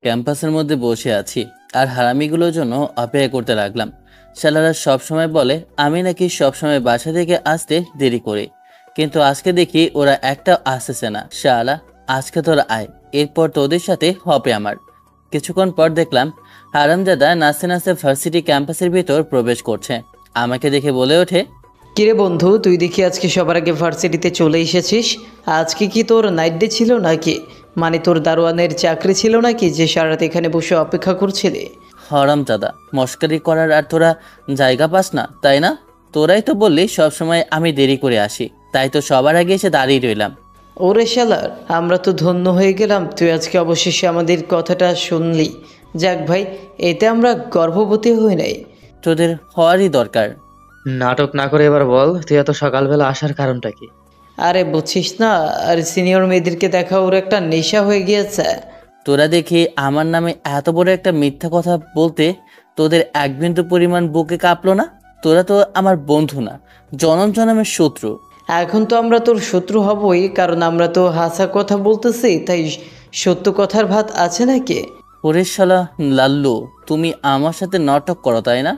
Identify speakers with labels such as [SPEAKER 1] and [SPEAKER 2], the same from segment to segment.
[SPEAKER 1] ক্যাম্পাসের মধ্যে বসে আছি আর হারামিগুলোর জন্য অপেক্ষা করতে লাগলাম। শালারা সবসময় বলে আমি নাকি সবসময় বাসা থেকে আসতে দেরি করি, কিন্তু আজকে দেখি ওরা একটা আসতেছে না। শালা, আজকে তোরা আয়, এরপর তোদের সাথে হবে আমার। কিছুক্ষণ পর দেখলাম হারামজাদা নাচতে নাচতে ভার্সিটি ক্যাম্পাসের ভিতর প্রবেশ করছে। আমাকে দেখে বলে ওঠে,
[SPEAKER 2] কিরে বন্ধু, তুই দেখি আজকে সবার আগে ভার্সিটিতে চলে এসেছিস। আজকে কি তোর নাইট ডে ছিল নাকি? মানে তোর দারোয়ানের চাকরি ছিল নাকি যে সারা রাত এখানে বসে অপেক্ষা করছিলি?
[SPEAKER 1] হারামজাদা, মস্কারি করার আর তোরা জায়গা পাস না তাই না? তোরাই তো বললি সবসময় আমি দেরি করে আসি, তাই তো সবার আগে এসে দাঁড়িয়ে রইলাম।
[SPEAKER 2] ওরে শালার, আমরা তো ধন্য হয়ে গেলাম তুই আজকে অবশেষে আমাদের কথাটা শুনলি। যাক ভাই, এতে আমরা গর্ভবতী হই নাই।
[SPEAKER 1] তোদের হওয়ারই দরকার।
[SPEAKER 3] নাটক না করে এবার বল, তুই এত সকালবেলা আসার কারণটা কি?
[SPEAKER 2] আরে বুঝছিস না, আর সিনিয়র মেয়েদেরকে দেখা ওর একটা নেশা হয়ে গিয়েছে।
[SPEAKER 1] তোরা দেখি আমার নামে এত বড় একটা মিথ্যা কথা বলতে তোদের এক বিন্দু পরিমাণ বুকে কাঁপলো না? তোরা তো আমার বন্ধু না, জনম জনমের শত্রু।
[SPEAKER 2] এখন তো আমরা তোর শত্রু হবই, কারণ আমরা তো হাসা কথা বলতেছি, তাই সত্য কথার ভাত আছে নাকি?
[SPEAKER 1] ওরে শালা লাল্লু, তুমি আমার সাথে নাটক করো তাই না?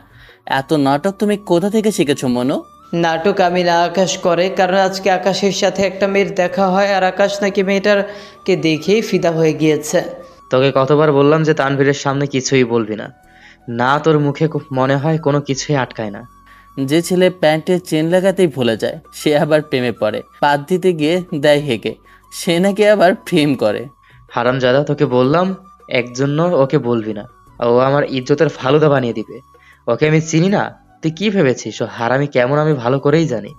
[SPEAKER 1] এত নাটক তুমি কোথা থেকে শিখেছো মনু?
[SPEAKER 2] নাটক আমি না, আকাশ করে। কারণ আজকে আকাশের সাথে একটা মেয়ের দেখা হয়, আর আকাশ নাকি মেয়েটারকে দেখেই ফিদা হয়ে গিয়েছে।
[SPEAKER 3] তোকে কতবার বললাম যে তানভীরের সামনে কিছুই বলবি না। না, তোর মুখে মনে হয় কোনো কিছুই আটকায় না।
[SPEAKER 1] যে ছেলে প্যান্টের চেন লাগাতেই ভুলে যায় সে আবার প্রেমে পড়ে, পাত দিতে গিয়ে দেয় হেগে, সে নাকি আবার প্রেম করে।
[SPEAKER 3] হারামজাদা, তোকে বললাম একজন্য ওকে বলবি না। ও আমার ইজ্জতের ফালুদা বানিয়ে দিবে। ওকে আমি চিনি না। তুই কি ভেবেছিস ও হারামি কেমন আমি ভালো করেই জানি।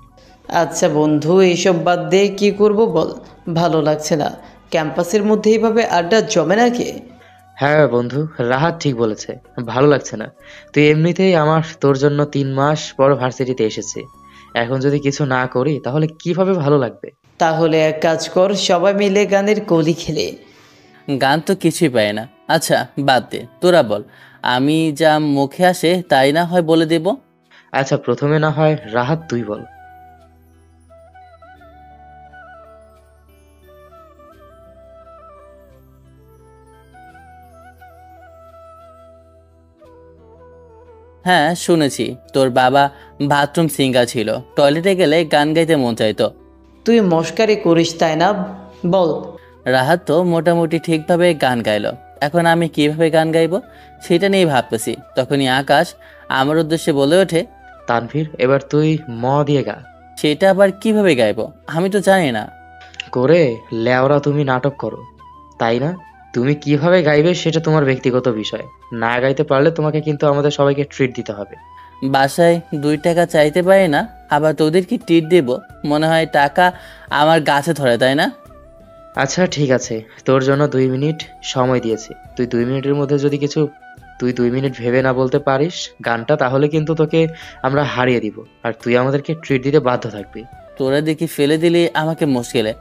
[SPEAKER 2] আচ্ছা বন্ধু, এইসব বাদ দিয়ে কি করব বল? ভালো লাগছে না। ক্যাম্পাসের মধ্যে এইভাবে আড্ডা জমে নাকি?
[SPEAKER 3] হ্যাঁ বন্ধু, রাহাত ঠিক বলেছে, ভালো লাগছে না। তুই এমনিতেই আমার তোর জন্য 3 মাস পর ভার্সিটিতে এসেছি। এখন যদি কিছু না করি তাহলে কিভাবে ভালো লাগবে?
[SPEAKER 2] তাহলে এক কাজ কর, সবাই মিলে গানের কলি খেলে।
[SPEAKER 1] গান তো কিছুই পায় না। আচ্ছা বাদ দে, তোরা বল, আমি যা মুখে আসে তাই না হয় বলে দেব।
[SPEAKER 3] আচ্ছা, প্রথমে না হয় রাহাত তুই বল।
[SPEAKER 1] হ্যাঁ শুনেছি, তোর বাবা বাথরুম সিঙ্গার ছিল, টয়লেটে গেলে গান গাইতে মন চাইতো।
[SPEAKER 2] তুই মস্কারি করিস তাই না? বল।
[SPEAKER 1] রাহাত তো মোটামুটি ঠিকভাবে গান গাইলো, এখন আমি কিভাবে গান গাইবো সেটা নিয়ে ভাবতেছি। তখনই আকাশ আমার উদ্দেশ্যে বলে ওঠে,
[SPEAKER 3] তানভীর, এবার তুই দিয়ে গা।
[SPEAKER 1] সেটা আবার কিভাবে গাইবো আমি তো জানি না।
[SPEAKER 3] করে লেওরা তুমি নাটক করো, তাই না? তুমি কিভাবে গাইবে সেটা তোমার ব্যক্তিগত বিষয়। না গাইতে পারলে তোমাকে কিন্তু আমাদের সবাইকে ট্রিট দিতে হবে।
[SPEAKER 1] বাসায় 2 টাকা চাইতে পারি না, আবার তোদের কি টিট দেব? মনে হয় টাকা আমার গাছে ধরে তাই না?
[SPEAKER 3] আচ্ছা ঠিক আছে, তোর জন্য 2 মিনিট সময় দিয়েছি। তুই 2 মিনিটের মধ্যে যদি কিছু তুই 2 মিনিট ভেবে না বলতে পারিস গানটা, তাহলে কিন্তু তোকে আমরা হারিয়ে দিব, আর তুই আমাদেরকে ট্রিট দিতে বাধ্য থাকবি।
[SPEAKER 1] তোরা দেখি ফেলে দিলি আমাকে মুশকিলে।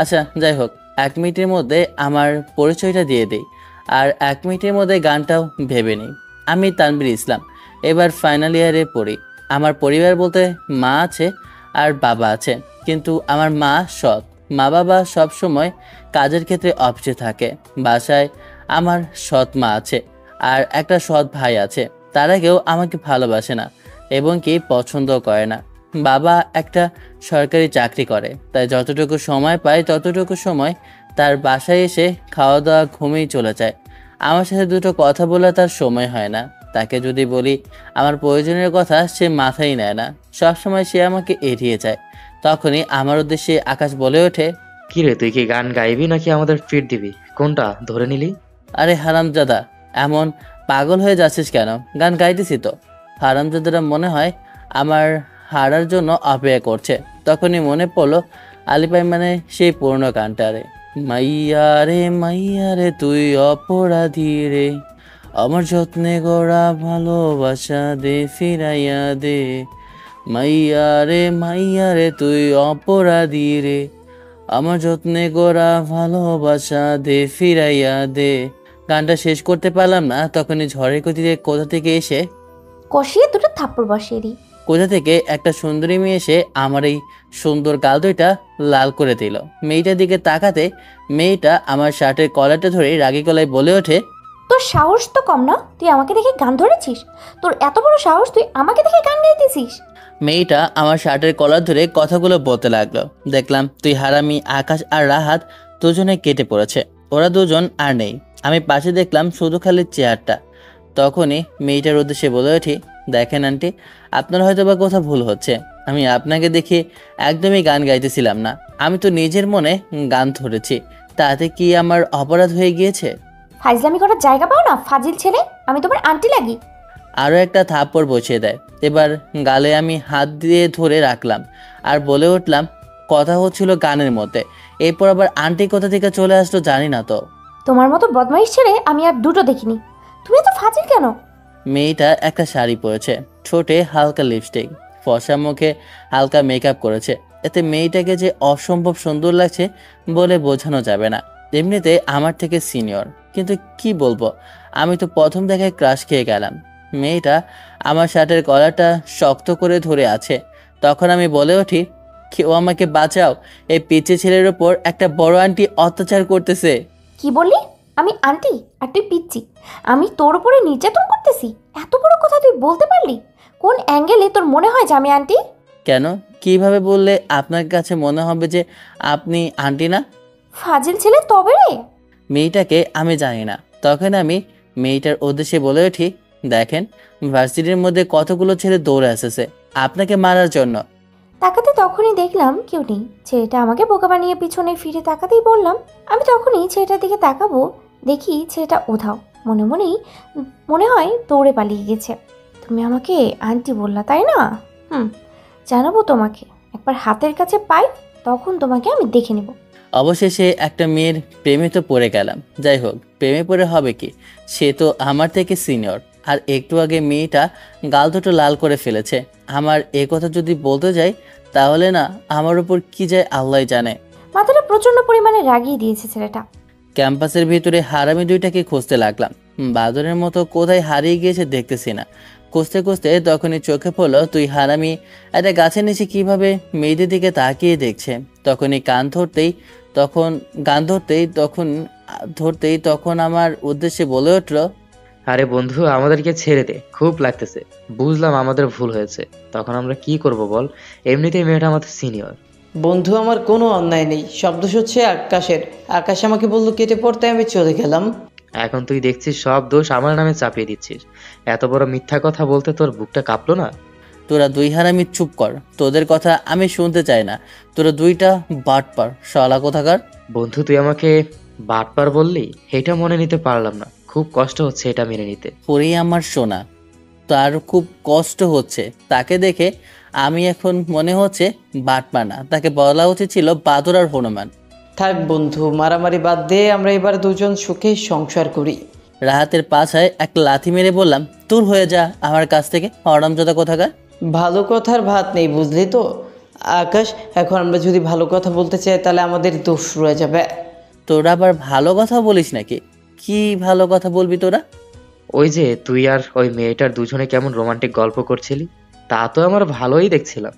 [SPEAKER 1] আচ্ছা যাই হোক, 1 মিনিটের মধ্যে আমার পরিচয়টা দিয়ে দেই, আর 1 মিনিটের মধ্যে গানটাও ভেবে নিই। আমি তানভীর ইসলাম, এবার ফাইনাল ইয়ারে পড়ি। আমার পরিবার বলতে মা আছে আর বাবা আছে, কিন্তু আমার মা সৎ। মা বাবা সব সময় কাজের ক্ষেত্রে অফিসে থাকে। বাসায় আমার সৎ মা আছে আর একটা সৎ ভাই আছে, তারা কেউ আমাকে ভালোবাসে না এবং কি পছন্দ করে না। বাবা একটা সরকারি চাকরি করে, তাই যতটুকু সময় পায় ততটুকু সময় তার বাসায় এসে খাওয়া দাওয়া ঘুমিয়ে চলে যায়। আমার সাথে দুটো কথা বলে তার সময় হয় না। তাকে যদি বলি আমার প্রয়োজনের কথা, সে মাথায় নেয় না, সবসময় সে আমাকে এড়িয়ে যায়। তখনই আমার উদ্দেশ্যে আকাশ বলে ওঠে,
[SPEAKER 3] কি রে, তুই কি গান গাইবি নাকি আমাদের ট্রিট দিবি? কোনটা ধরে নিলি?
[SPEAKER 1] আরে হারামজাদা, এমন পাগল হয়ে যাচ্ছিস কেন? গান গাইতেছি তো। হারামজাদারা মনে হয় আমার হারার জন্য অপেক্ষা করছে। তখনই মনে পড়লো আলিপাই মানে সেই পুরনো গানটা, রে মাইয়া রে তুই অপরাধী রে, আমার যত্নে গড়া ভালোবাসা দে ফিরাইয়া দে। মাইয়া রে তুই অপরাধী রে, আমার যত্নে গড়া ভালোবাসা দে ফিরাইয়া দে। গানটা শেষ করতে পারলাম না, তখনই ঝড়ের গতিতে
[SPEAKER 4] কষিয়ে দুটো থাপ্পড় বসিয়ে দিই।
[SPEAKER 1] কোথা থেকে একটা সুন্দরী মেয়ে এসে আমার এই সুন্দর গাল দুইটা লাল করে দিল। মেয়েটার দিকে তাকাতে মেয়েটা আমার শার্টের কলারটা ধরে রাগী গলায় বলে ওঠে,
[SPEAKER 4] তোর সাহস তো কম না, তুই আমাকে দেখে গান ধরেছিস? তোর এত বড় সাহস, তুই আমাকে দেখে গান গাইতেছিস?
[SPEAKER 1] মেয়েটা আমার শার্টের কলার ধরে কথাগুলো বলতে লাগলো। দেখলাম তুই, হারামি, আকাশ আর রাহাত দুজনে কেটে পড়েছে। ওরা দুজন আর নেই। আমি পাশে দেখলাম শুধু খালি চেয়ারটা। তখনই মেয়েটার উদ্দেশ্যে বলে উঠি, দেখেন আন্টি, আপনার হয়তো বা কোথাও ভুল হচ্ছে। আমি আপনাকে দেখে একদমই গান গাইতেছিলাম না। আমি তো নিজের মনে গান ধরেছি। তাতে কি আমার অপরাধ হয়ে গিয়েছে?
[SPEAKER 4] ফাইজলামি করার জায়গা পাও না, ফাজিল ছেলে। আমি তোমার আন্টি লাগি?
[SPEAKER 1] আরও একটা থাপ্পড় বসিয়ে দেয়। এবার গালে আমি হাত দিয়ে ধরে রাখলাম আর বলে উঠলাম, কথা হচ্ছিল গানের মধ্যে, এরপর আবার আন্টি কোথা থেকে চলে আসলো জানি না তো।
[SPEAKER 4] তোমার মতো বদমাইশ ছেলে আমি আর দুটো দেখিনি। তুমি এত ফাজিল কেন?
[SPEAKER 1] মেয়েটা একটা শাড়ি পরেছে, ঠোঁটে হালকা লিপস্টিক, ফর্সা মুখে হালকা মেকআপ করেছে। এতে মেয়েটাকে যে অসম্ভব সুন্দর লাগছে বলে বোঝানো যাবে না। এমনিতে আমার থেকে সিনিয়র, কিন্তু কি বলবো, আমি তো প্রথম দেখায় ক্রাশ খেয়ে গেলাম। মেয়েটা আমার শার্টের কলারটা শক্ত করে ধরে আছে। তখন আমি বলে উঠি, কেউ আমাকে বাঁচাও, এই পিচ্চি ছেলের ওপর একটা বড় আন্টি অত্যাচার করতেছে।
[SPEAKER 4] কি বললি? আমি আন্টি আর তুই পিচ্চি? আমি তোর উপরে নির্যাতন করতেছি? এত বড় কথা তুই বলতে পারলি? কোন অ্যাঙ্গেলে তোর মনে হয় যে আমি আন্টি?
[SPEAKER 1] কেন, কিভাবে বললে আপনার কাছে মনে হবে যে আপনি আন্টি না?
[SPEAKER 4] ফাজিল ছেলে তবে রে।
[SPEAKER 1] মেয়েটাকে আমি জানি না। তখন আমি মেয়েটার উদ্দেশ্যে বলে উঠি, দেখেন, ভার্সিটির মধ্যে কতগুলো ছেলে দৌড়ে এসেছে আপনাকে মারার জন্য।
[SPEAKER 4] তাকাতে তখনই দেখলাম কেউ নেই। ছেলেটা আমাকে বোকা বানিয়ে পিছনে ফিরে তাকাতেই বললাম, আমি তখনই ছেলেটার দিকে তাকাবো, দেখি ছেলেটা উধাও। মনে মনেই মনে হয় দৌড়ে পালিয়ে গেছে। তুমি আমাকে আন্টি বললা তাই না? জানাবো তোমাকে। একবার হাতের কাছে পাই, তখন তোমাকে আমি দেখে নেব।
[SPEAKER 1] অবশেষে একটা মেয়ের প্রেমে তো পড়ে গেলাম। যাই হোক, প্রেমে পড়ে হবে কি, সে তো আমার থেকে সিনিয়র। আর একটু আগে মেয়েটা গাল দুটো লাল করে ফেলেছে। আমার এ কথা যদি বলতে যাই তাহলে না আমার উপর কি যায় আল্লাহ জানে।
[SPEAKER 4] মাথাটা প্রচণ্ড পরিমাণে রাগিয়ে দিয়েছে ছেলেটা।
[SPEAKER 1] ক্যাম্পাসের ভিতরে হারামি দুইটাকে খুঁজতে লাগলাম। বাদরের মতো কোথায় হারিয়ে গিয়েছে দেখতেছি না। খুঁজতে খুঁজতে তখনই চোখে পড়লো তুই হারামি একটা গাছের নিচে কিভাবে মেয়েদের দিকে তাকিয়ে দেখছে। তখনই গান ধরতেই তখন আমার উদ্দেশ্যে বলে উঠলো,
[SPEAKER 3] আরে বন্ধু, আমাদেরকে ছেড়ে দে, খুব লাগতেছে। বুঝলাম আমাদের ভুল হয়েছে, তখন আমরা কি করব বল? এমনিতেই মেয়েটা আমাদের সিনিয়র।
[SPEAKER 2] বন্ধু, আমার কোনো অন্যায় নেই, শব্দ হচ্ছে আকাশের। আকাশ আমাকে বললো কেটে পড়তে, আমি চলে গেলাম।
[SPEAKER 3] এখন তুই দেখছিস সব দোষ আমার নামে চাপিয়ে দিচ্ছিস। এত বড় মিথ্যা কথা বলতে তোর বুকটা কাঁপলো না?
[SPEAKER 1] তোরা দুই হারামি চুপ কর, তোদের কথা আমি শুনতে চাই না। তোরা দুইটা বাটপার শালা কোথাকার।
[SPEAKER 3] বন্ধু, তুই আমাকে বাটপার বললি, এটা মনে নিতে পারলাম না। খুব কষ্ট হচ্ছে এটা মেনে নিতে।
[SPEAKER 1] পরেই আমার সোনা, তার খুব কষ্ট হচ্ছে। তাকে দেখে আমি এখন মনে হচ্ছে বাটপার না, তাকে বলা উচিত ছিল বাদর আর হনুমান।
[SPEAKER 2] থাক বন্ধু, মারামারি বাদ দে, আমরা এবার দুজন সুখে সংসার করি।
[SPEAKER 1] রাহাতের পাছায় একটা লাথি মেরে বললাম, দূর হয়ে যা আমার কাছ থেকে হরামজাদা কোথাকার।
[SPEAKER 2] ভালো কথার ভাত নেই, বুঝলি তো আকাশ। এখন আমরা যদি ভালো কথা বলতে চাই তাহলে আমাদের দোষ রয়ে যাবে।
[SPEAKER 1] তোরা আবার ভালো কথা বলিস নাকি? কি ভালো কথা বলবি তোরা?
[SPEAKER 3] ওই যে তুই আর ওই মেয়েটার দুজনে কেমন রোমান্টিক গল্প করছিলি, তা তো আমার ভালোই দেখছিলাম।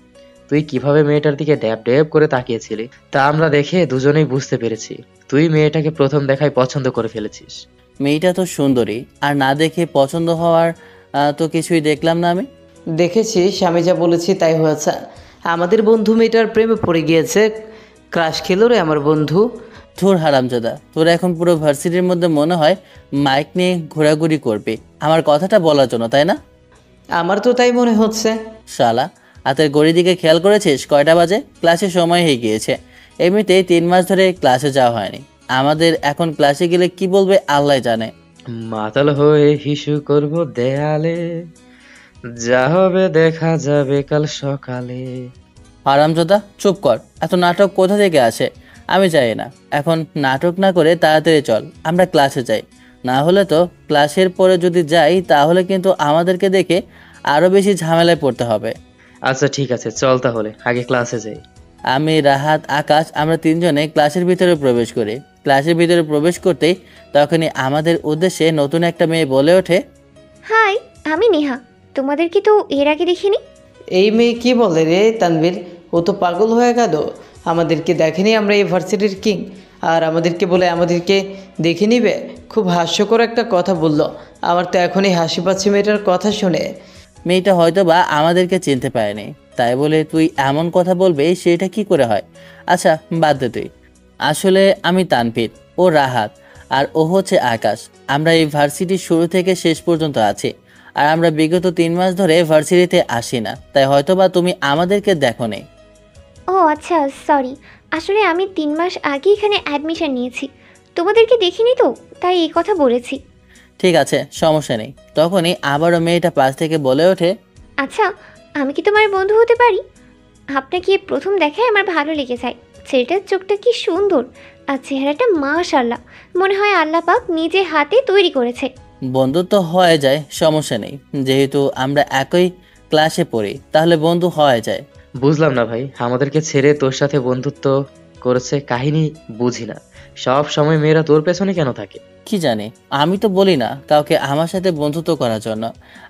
[SPEAKER 3] তুই কিভাবে মেয়েটার দিকে ড্যাব ড্যাব করে তাকিয়েছিলি তা আমরা দেখে দুজনেই বুঝতে পেরেছি তুই মেয়েটাকে প্রথম দেখায় পছন্দ করে ফেলেছিস।
[SPEAKER 1] মেয়েটা তো সুন্দরী, আর না দেখে পছন্দ হওয়ার তো কিছুই দেখলাম না আমি।
[SPEAKER 2] দেখেছিস, আমি যা বলেছি তাই হয়েছে। আমাদের বন্ধু মেয়েটার প্রেমে পড়ে গিয়েছে। ক্রাশ খেলো রে আমার বন্ধু।
[SPEAKER 1] ধুর হারামজাদা, তোরা এখন পুরো ভার্সিটির মধ্যে মনে হয় মাইক নিয়ে ঘোরাঘুরি করবি আমার কথাটা বলার জন্য, তাই না?
[SPEAKER 2] আমার তো তাই মনে হচ্ছে।
[SPEAKER 1] শালা, হাতের ঘড়ির দিকে খেয়াল করেছিস কয়টা বাজে? ক্লাসের সময় হয়ে গিয়েছে। এমনিতেই 3 মাস ধরে ক্লাসে যাওয়া হয়নি। আমাদের এখন ক্লাসে গেলে কি বলবে আল্লাহ জানে।
[SPEAKER 3] মাতাল হয়ে হিসু করব দেয়ালে, যা হবে দেখা যাবে কাল সকালে।
[SPEAKER 1] হারামজাদা চুপ কর, এত নাটক কোথা থেকে আসে আমি জানি না। এখন নাটক না করে তাড়াতাড়ি চল, আমরা ক্লাসে যাই। না হলে তো ক্লাসের পরে যদি যাই তাহলে কিন্তু আমাদেরকে দেখে আরও বেশি ঝামেলায় পড়তে হবে।
[SPEAKER 3] আচ্ছা ঠিক আছে, চল তাহলে আগে ক্লাসে যাই।
[SPEAKER 1] আমি, রাহাত, আকাশ আমরা তিনজনে ক্লাসের ভিতরে প্রবেশ করি। ক্লাসের ভিতরে প্রবেশ করতেই তখনই আমাদের উদ্দেশ্যে নতুন একটা মেয়ে বলে ওঠে,
[SPEAKER 5] হাই, আমি নেহা। তোমাদেরকে তো এর আগে দেখিনি।
[SPEAKER 2] এই মেয়ে কি বলে রে তানভীর? ও তো পাগল হয়ে গেল। আমাদেরকে দেখেনি আমরা এই ভার্সিটির কিং, আর আমাদেরকে বলে আমাদেরকে দেখে নিবে। খুব হাস্যকর একটা কথা বলল। আমার তো এখনই হাসি পাচ্ছে মেয়েটার কথা শুনে।
[SPEAKER 1] মেয়েটা হয়তো বা আমাদেরকে চিনতে পারেনি, তাই বলে তুই এমন কথা বলবে সেটা কি করে হয়? আচ্ছা বাদ দে তুই। আসলে আমি তানভীর, ও রাহাত, আর ও হচ্ছে আকাশ। আমরা এই ভার্সিটির শুরু থেকে শেষ পর্যন্ত আছি, আর আমরা বিগত 3 মাস ধরে ভার্সিটিতে আসি না, তাই হয়তো বা তুমি আমাদেরকে দেখোনি।
[SPEAKER 5] ও আচ্ছা, সরি। আসলে আমি 3 মাস আগে এখানে অ্যাডমিশন নিয়েছি, তোমাদেরকে দেখিনি তো, তাই এই কথা বলেছি।
[SPEAKER 1] ঠিক আছে, সমস্যা নেই। তখনই আবারও মেয়েটা পাশ থেকে বলে ওঠে,
[SPEAKER 5] আচ্ছা, আমি কি তোমার বন্ধু হতে পারি? আপনাকে প্রথম দেখায় আমার ভালো লেগে যায়। ছেলেটার চোখটা কি সুন্দর, আর চেহারাটা মাশাআল্লাহ, মনে হয় আল্লাহ পাক নিজে হাতে তৈরি করেছে।
[SPEAKER 1] বন্ধুত্ব হয়ে যায়, সমস্যা নেই। যেহেতু আমরা একই ক্লাসে পড়ি, তাহলে বন্ধু হয়ে যায়।
[SPEAKER 3] বুঝলাম না ভাই, আমাদেরকে ছেড়ে তোর সাথে বন্ধুত্ব করেছে, কাহিনী বুঝি না। সব সময় মেয়েরা তোর পেছনে কেন থাকে?
[SPEAKER 1] কি জানি, আমি তো বলি না কাউকে আমার সাথে বন্ধুত্ব করার জন্য।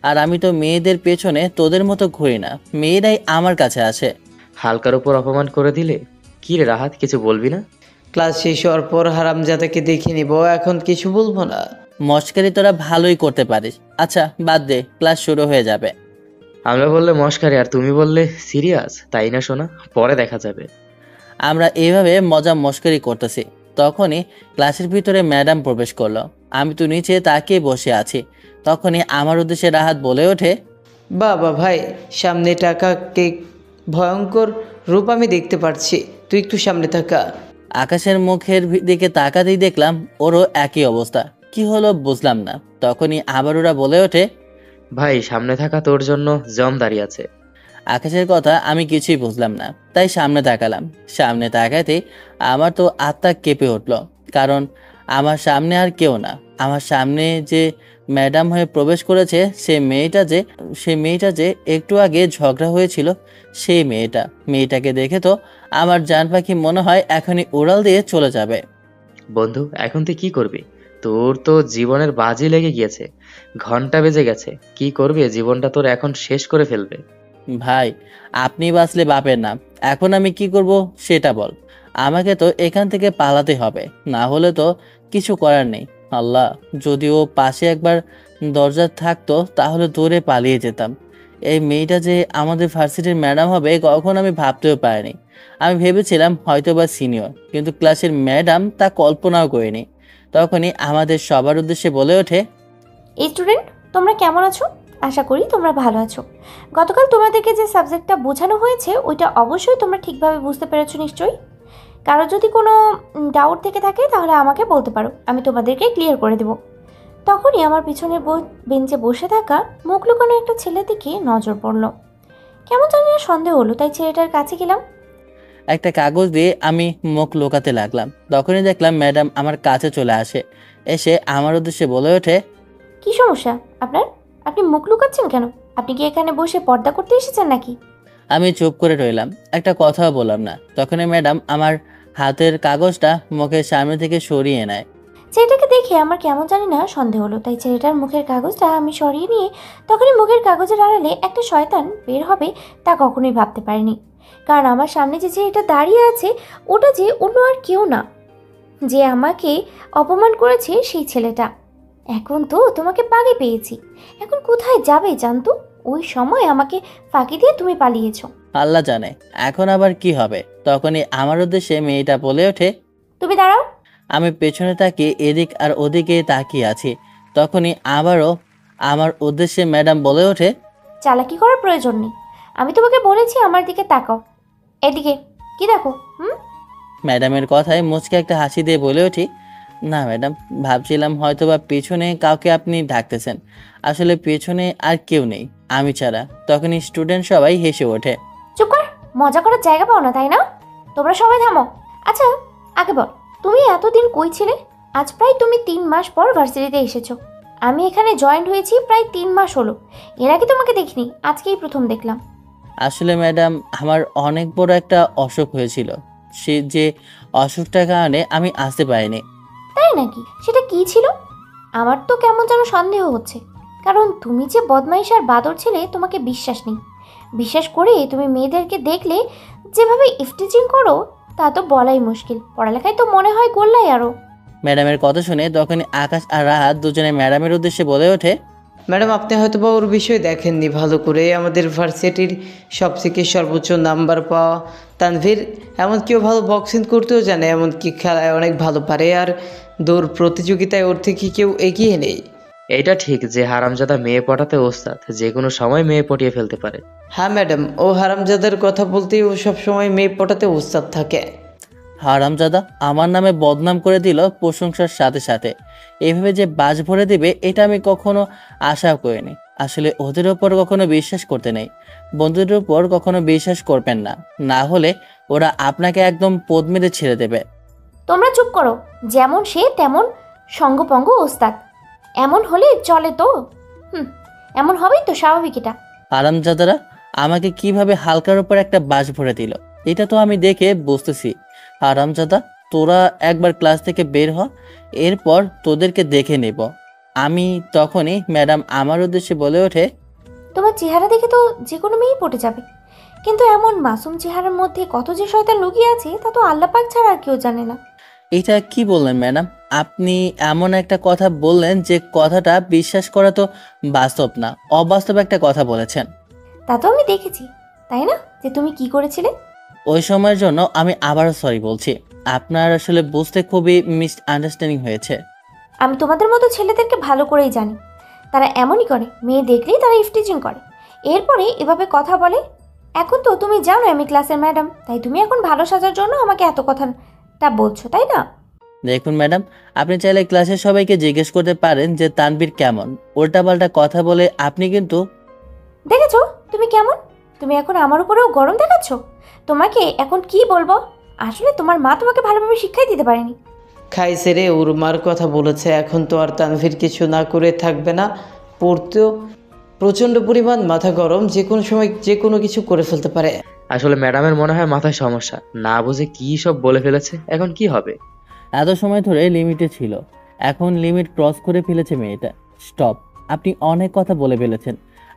[SPEAKER 1] আর আমি তো মেয়েদের পেছনে তোদের মতো ঘুরি না, মেয়েরাই আমার কাছে আসে।
[SPEAKER 3] হালকার উপর অপমান করে দিলে। কি রে রাহাত, কিছু বলবি না?
[SPEAKER 2] ক্লাস শেষ হওয়ার পর হারামজাদাকে দেখে নিব, এখন কিছু বলবো না।
[SPEAKER 1] মস্কারি তোরা ভালোই করতে পারিস। আচ্ছা বাদ দে, ক্লাস শুরু হয়ে যাবে।
[SPEAKER 3] আমরা বললে মস্কারি আর তুমি বললে সিরিয়াস, তাই না শোনা? পরে দেখা যাবে।
[SPEAKER 1] আমরা এইভাবে মজা মস্করি করতেছি, তখনই ক্লাসের ভিতরে ম্যাডাম প্রবেশ করলো। আমি তো নিচে তাকিয়ে বসে আছি। তখনই আমার উদ্দেশ্যে রাহাত বলে ওঠে,
[SPEAKER 2] বাবা ভাই, সামনে টাকা কেক ভয়ঙ্কর রূপ আমি দেখতে পাচ্ছি, তুই একটু সামনে থাকা।
[SPEAKER 1] আকাশের মুখের দিকে তাকাতেই দেখলাম ওরও একই অবস্থা। কি হলো বুঝলাম না। তখনই আবার ওরা বলে ওঠে,
[SPEAKER 3] ভাই সামনে থাকা তোর জন্য জম দাঁড়িয়ে আছে।
[SPEAKER 1] আকাশের কথা আমি কিছুই বুঝলাম না, তাই সামনে তাকালাম। সামনে তাকাতে আমার তো আত্মা কেঁপে উঠল, কারণ আমার সামনে আর কেউ না। আমার সামনে যে ম্যাডাম হয়ে প্রবেশ করেছে, সে মেয়েটা যে একটু আগে ঝগড়া হয়েছিল, সেই মেয়েটাকে দেখে তো আমার জান পাখি মনে হয় এখনই উড়াল দিয়ে চলে যাবে।
[SPEAKER 3] বন্ধু, এখন তুই কি করবি? তোর তো জীবনের বাজি লেগে গিয়েছে, ঘন্টা বেজে গেছে। কি করবে? জীবনটা তোর এখন শেষ করে ফেলবে।
[SPEAKER 1] ভাই, আপনি বাঁচলে বাপের নাম। এখন আমি কি করব সেটা বল। আমাকে তো এখান থেকে পালাতে হবে, না হলে তো কিছু করার নেই। আল্লাহ, যদি ও পাশে একবার দরজা থাকতো তাহলে দূরে পালিয়ে যেতাম। এই মেয়েটা যে আমাদের ভার্সিটির ম্যাডাম হবে কখন আমি ভাবতেও পারিনি। আমি ভেবেছিলাম হয়তো বা সিনিয়র, কিন্তু ক্লাসের ম্যাডাম তা কল্পনাও করিনি। তখনই আমাদের সবার উদ্দেশ্যে বলে ওঠে,
[SPEAKER 4] স্টুডেন্ট, তোমরা কেমন আছো? আশা করি তোমরা ভালো আছো। গতকাল তোমাদেরকে যে সাবজেক্টটা বোঝানো হয়েছে ওইটা অবশ্যই তোমরা ঠিকভাবে বুঝতে পেরেছো নিশ্চয়ই। কারো যদি কোনো ডাউট থেকে থাকে তাহলে আমাকে বলতে পারো, আমি তোমাদেরকে ক্লিয়ার করে দেবো। তখনই আমার পিছনের বেঞ্চে বসে থাকা মুখ লুকানো একটা ছেলের দিকে নজর পড়ল। কেমন জানি না সন্দেহ হলো, তাই ছেলেটার কাছে গেলাম।
[SPEAKER 1] একটা কাগজ দিয়ে আমি মুখ লুকাতে লাগলাম। তখনই দেখলাম ম্যাডাম আমার কাছে চলে আসে। এসে আমার উদ্দেশ্যে বলে ওঠে,
[SPEAKER 4] কি সমস্যা আপনার? আপনি মুখ লুকাচ্ছেন কেন? আপনি কি এখানে বসে পর্দা করতে এসেছেন নাকি?
[SPEAKER 1] আমি চুপ করে রইলাম, একটা কথাও বললাম না। তখনই ম্যাডাম আমার হাতের কাগজটা মুখের সামনে থেকে সরিয়ে নেয়।
[SPEAKER 4] ছেলেটাকে দেখে আমার কেমন জানি না সন্দেহ হলো, তাই ছেলেটার মুখের কাগজটা আমি সরিয়ে নিয়ে তখনই মুখের কাগজের আড়ালে একটা শয়তান বের হবে তা কখনোই ভাবতে পারিনি। কারণ আমার সামনে যে ছেলেটা দাঁড়িয়ে আছে ওটা যে অন্য আর কেউ না, যে আমাকে অপমান করেছে সেই ছেলেটা। এখন তো তোমাকে বাগে পেয়েছি, এখন কোথায় যাবে জানতো? ওই সময় আমাকে ফাঁকি দিয়ে তুমি পালিয়েছো।
[SPEAKER 1] আল্লাহ জানে এখন আবার কি হবে। তখনই আমার উদ্দেশ্যে মেয়েটা বলে ওঠে,
[SPEAKER 4] তুমি দাঁড়াও।
[SPEAKER 1] আমি পেছনে তাকিয়ে এদিক আর ওদিকে তাকিয়ে আছি। তখনই আবারও আমার উদ্দেশ্যে ম্যাডাম বলে ওঠে,
[SPEAKER 4] চালাকি করার প্রয়োজন নেই, আমি তোমাকে বলেছি আমার দিকে তাকাও। এদিকে কি দেখো?
[SPEAKER 1] ম্যাডামের কথায় মুচকে একটা হাসি দিয়ে বলে উঠি, না ম্যাডাম, ভাবছিলাম হয়তো বা পেছনে কাউকে আপনি ডাকতেছেন। আসলে পেছনে আর কেউ নেই, আমি ছাড়া। তখনই স্টুডেন্ট সবাই হেসে ওঠে।
[SPEAKER 4] চুপ কর, মজা করার জায়গা পাও না তাই না? তোমরা সবাই থামো। আচ্ছা আগে বল, তুমি এতদিন কই ছিলে? আজ প্রায় তুমি 3 মাস পর ভার্সিটিতে এসেছো। আমি এখানে জয়েন হয়েছি প্রায় 3 মাস হলো, এর আগে তোমাকে দেখিনি, আজকেই প্রথম দেখলাম।
[SPEAKER 1] আসলে ম্যাডাম, আমার অনেক বড় একটা অসুখ হয়েছিল। সে যে অসুখটার কারণে আমি আসতে পারিনি।
[SPEAKER 4] তাই নাকি? সেটা কি ছিল? আমার তো কেমন যেন সন্দেহ হচ্ছে, কারণ তুমি যে বদমাইশ আর বাদর ছেলে তোমাকে বিশ্বাস নেই। বিশ্বাস করে তুমি মেয়েদেরকে দেখলে যেভাবে ইফটিজিং করো তা তো বলাই মুশকিল, পড়ালেখায় তো মনে হয় গোল্লাই আরও।
[SPEAKER 1] ম্যাডামের কথা শুনে তখনই আকাশ আর রাহাত দুজনে ম্যাডামের উদ্দেশ্যে বলে ওঠে,
[SPEAKER 2] ম্যাডাম আপনি হয়তো বা ওর বিষয় দেখেননি ভালো করে। আমাদের ভার্সিটির সবথেকে সর্বোচ্চ নাম্বার পাওয়া তানভীর, এমনকি ও ভালো বক্সিং করতেও জানে, এমনকি খেলায় অনেক ভালো পারে, আর দৌড় প্রতিযোগিতায় ওর থেকে কেউ এগিয়ে নেই।
[SPEAKER 3] এইটা ঠিক যে হারামজাদা মেয়ে পটাতে ওস্তাদ, যে কোনো সময় মেয়ে পটিয়ে ফেলতে পারে।
[SPEAKER 2] হ্যাঁ ম্যাডাম, ও হারামজাদার কথা বলতেই ও সবসময় মেয়ে পটাতে উস্তাদ থাকে।
[SPEAKER 1] হারামজাদা আমার নামে বদনাম করে দিল প্রশংসার সাথে সাথে। এভাবে যে বাজ ভরে দেবে এটা আমি কখনো আশা করিনি। আসলে ওদের ওপর কখনো বিশ্বাস করতে নেই, বন্ধুদের উপর কখনো বিশ্বাস করবেন না, না হলে ওরা আপনাকে একদম পদ মেরে ছেড়ে দেবে।
[SPEAKER 4] তোমরা চুপ করো, যেমন সে তেমন সঙ্গপঙ্গ ওস্তাদ, এমন হলে চলে তো? এমন হবেই তো, স্বাভাবিক এটা।
[SPEAKER 1] হারামজাদারা আমাকে কিভাবে হালকার উপর একটা বাজ ভরে দিল এটা তো আমি দেখে বুঝতেছি। হারামজাদা তোরা একবার ক্লাস থেকে বের হ, এরপর তোদেরকে দেখে নেব। আমি তখনই ম্যাডাম আমার উদ্দেশ্যে বলে ওঠে,
[SPEAKER 4] তোমার চেহারা দেখে তো যে কোনো মেয়েই পটে যাবে, কিন্তু এমন মাসুম চেহারার মধ্যে কত যে শয়তান লুকিয়ে আছে তা তো আল্লাহ পাক ছাড়া আর কেউ জানে না।
[SPEAKER 1] এটা কি বললেন ম্যাডাম? আপনি এমন একটা কথা বললেন যে কথাটা বিশ্বাস করা তো বাস্তব না, অবাস্তব একটা কথা বলেছেন।
[SPEAKER 4] তা তো আমি দেখেছি, তাই না, যে তুমি কি করেছিলে।
[SPEAKER 1] ওই সময়ের জন্য আমি আবারও সরি বলছি। আপনার আসলে বুঝতে খুবই মিসআন্ডারস্ট্যান্ডিং হয়েছে।
[SPEAKER 4] আমি তোমাদের মতো ছেলেদেরকে ভালো করেই জানি, তারা এমনই করে, মেয়ে দেখলেই তারা ইফটিজিং করে, এরপরে এভাবে কথা বলে। এখন তো তুমি জানো আমি ক্লাসের ম্যাডাম, তাই তুমি এখন ভালো সাজার জন্য আমাকে এত কথাটা বলছো, তাই না?
[SPEAKER 1] দেখুন ম্যাডাম, আপনি চাইলে ক্লাসের সবাইকে জিজ্ঞেস করতে পারেন যে তানভীর কেমন। উল্টাপাল্টা কথা বলে আপনি কিন্তু
[SPEAKER 4] দেখেছো তুমি কেমন, তুমি এখন আমার উপরেও গরম দেখাচ্ছ। তোমাকে এখন কি বলবো, আসলে তোমার মা তোমাকে ভালোভাবে শিক্ষাই দিতে পারেনি।
[SPEAKER 2] খাইছে রে, ওর মার কথা বলেছে, এখন তো আর তানভীর কিছু না করে থাকবে না। পড়তেও প্রচণ্ড পরিমাণ মাথা গরম, যে কোনো সময় যে কোনো কিছু করে ফেলতে পারে।
[SPEAKER 3] আসলে ম্যাডামের মনে হয় মাথায় সমস্যা, না বুঝে কি সব বলে ফেলেছে। এখন কি হবে?
[SPEAKER 1] এত সময় ধরে লিমিটে ছিল, এখন লিমিট ক্রস করে ফেলেছে মেয়েটা। স্টপ, আপনি অনেক কথা বলে ফেলেছেন।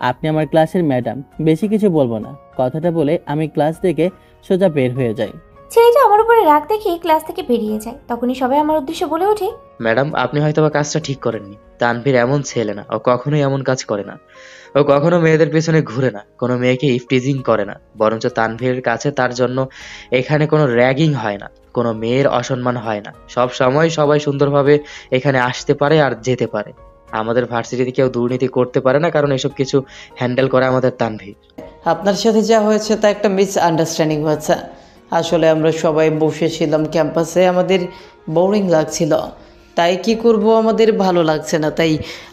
[SPEAKER 1] আপনি আমার ক্লাসের ম্যাডাম, বেশি কিছু বলবো না। কথাটা বলে আমি ক্লাস থেকে সোজা বের হয়ে যাই।
[SPEAKER 4] ছেলেটা আমার উপরে রাগ দেখে ক্লাস থেকে বেরিয়ে যায়। তখনই সবাই আমার উদ্দেশ্যে বলে ওঠে,
[SPEAKER 3] ম্যাডাম আপনি হয়তো বা কাজটা ঠিক করেননি। তানভীর এমন ছেলে না, ও কখনোই এমন কাজ করে না। ও কখনো মেয়েদের পেছনে ঘুরে না, কোনো মেয়েকে ইফটিজিং করে না। বরঞ্চ তানভীরের কাছে তার জন্য এখানে কোনো র্যাগিং হয় না, কোনো মেয়ের অসম্মান হয় না। সব সময় সবাই সুন্দরভাবে এখানে আসতে পারে আর যেতে পারে। আমাদের ভার্সিটিতে কেউ দুর্নীতি করতে পারে না, কারণ এসব কিছু হ্যান্ডেল করে আমাদের তানভীর।
[SPEAKER 2] আপনার সাথে যা হয়েছে তা একটা মিসআন্ডারস্ট্যান্ডিং হয়েছে। আসলে আমরা সবাই বসেছিলাম ক্যাম্পাসে, আমাদের বোরিং লাগছিল, তাই কি করব, আমাদের ভালো লাগছে না, তাই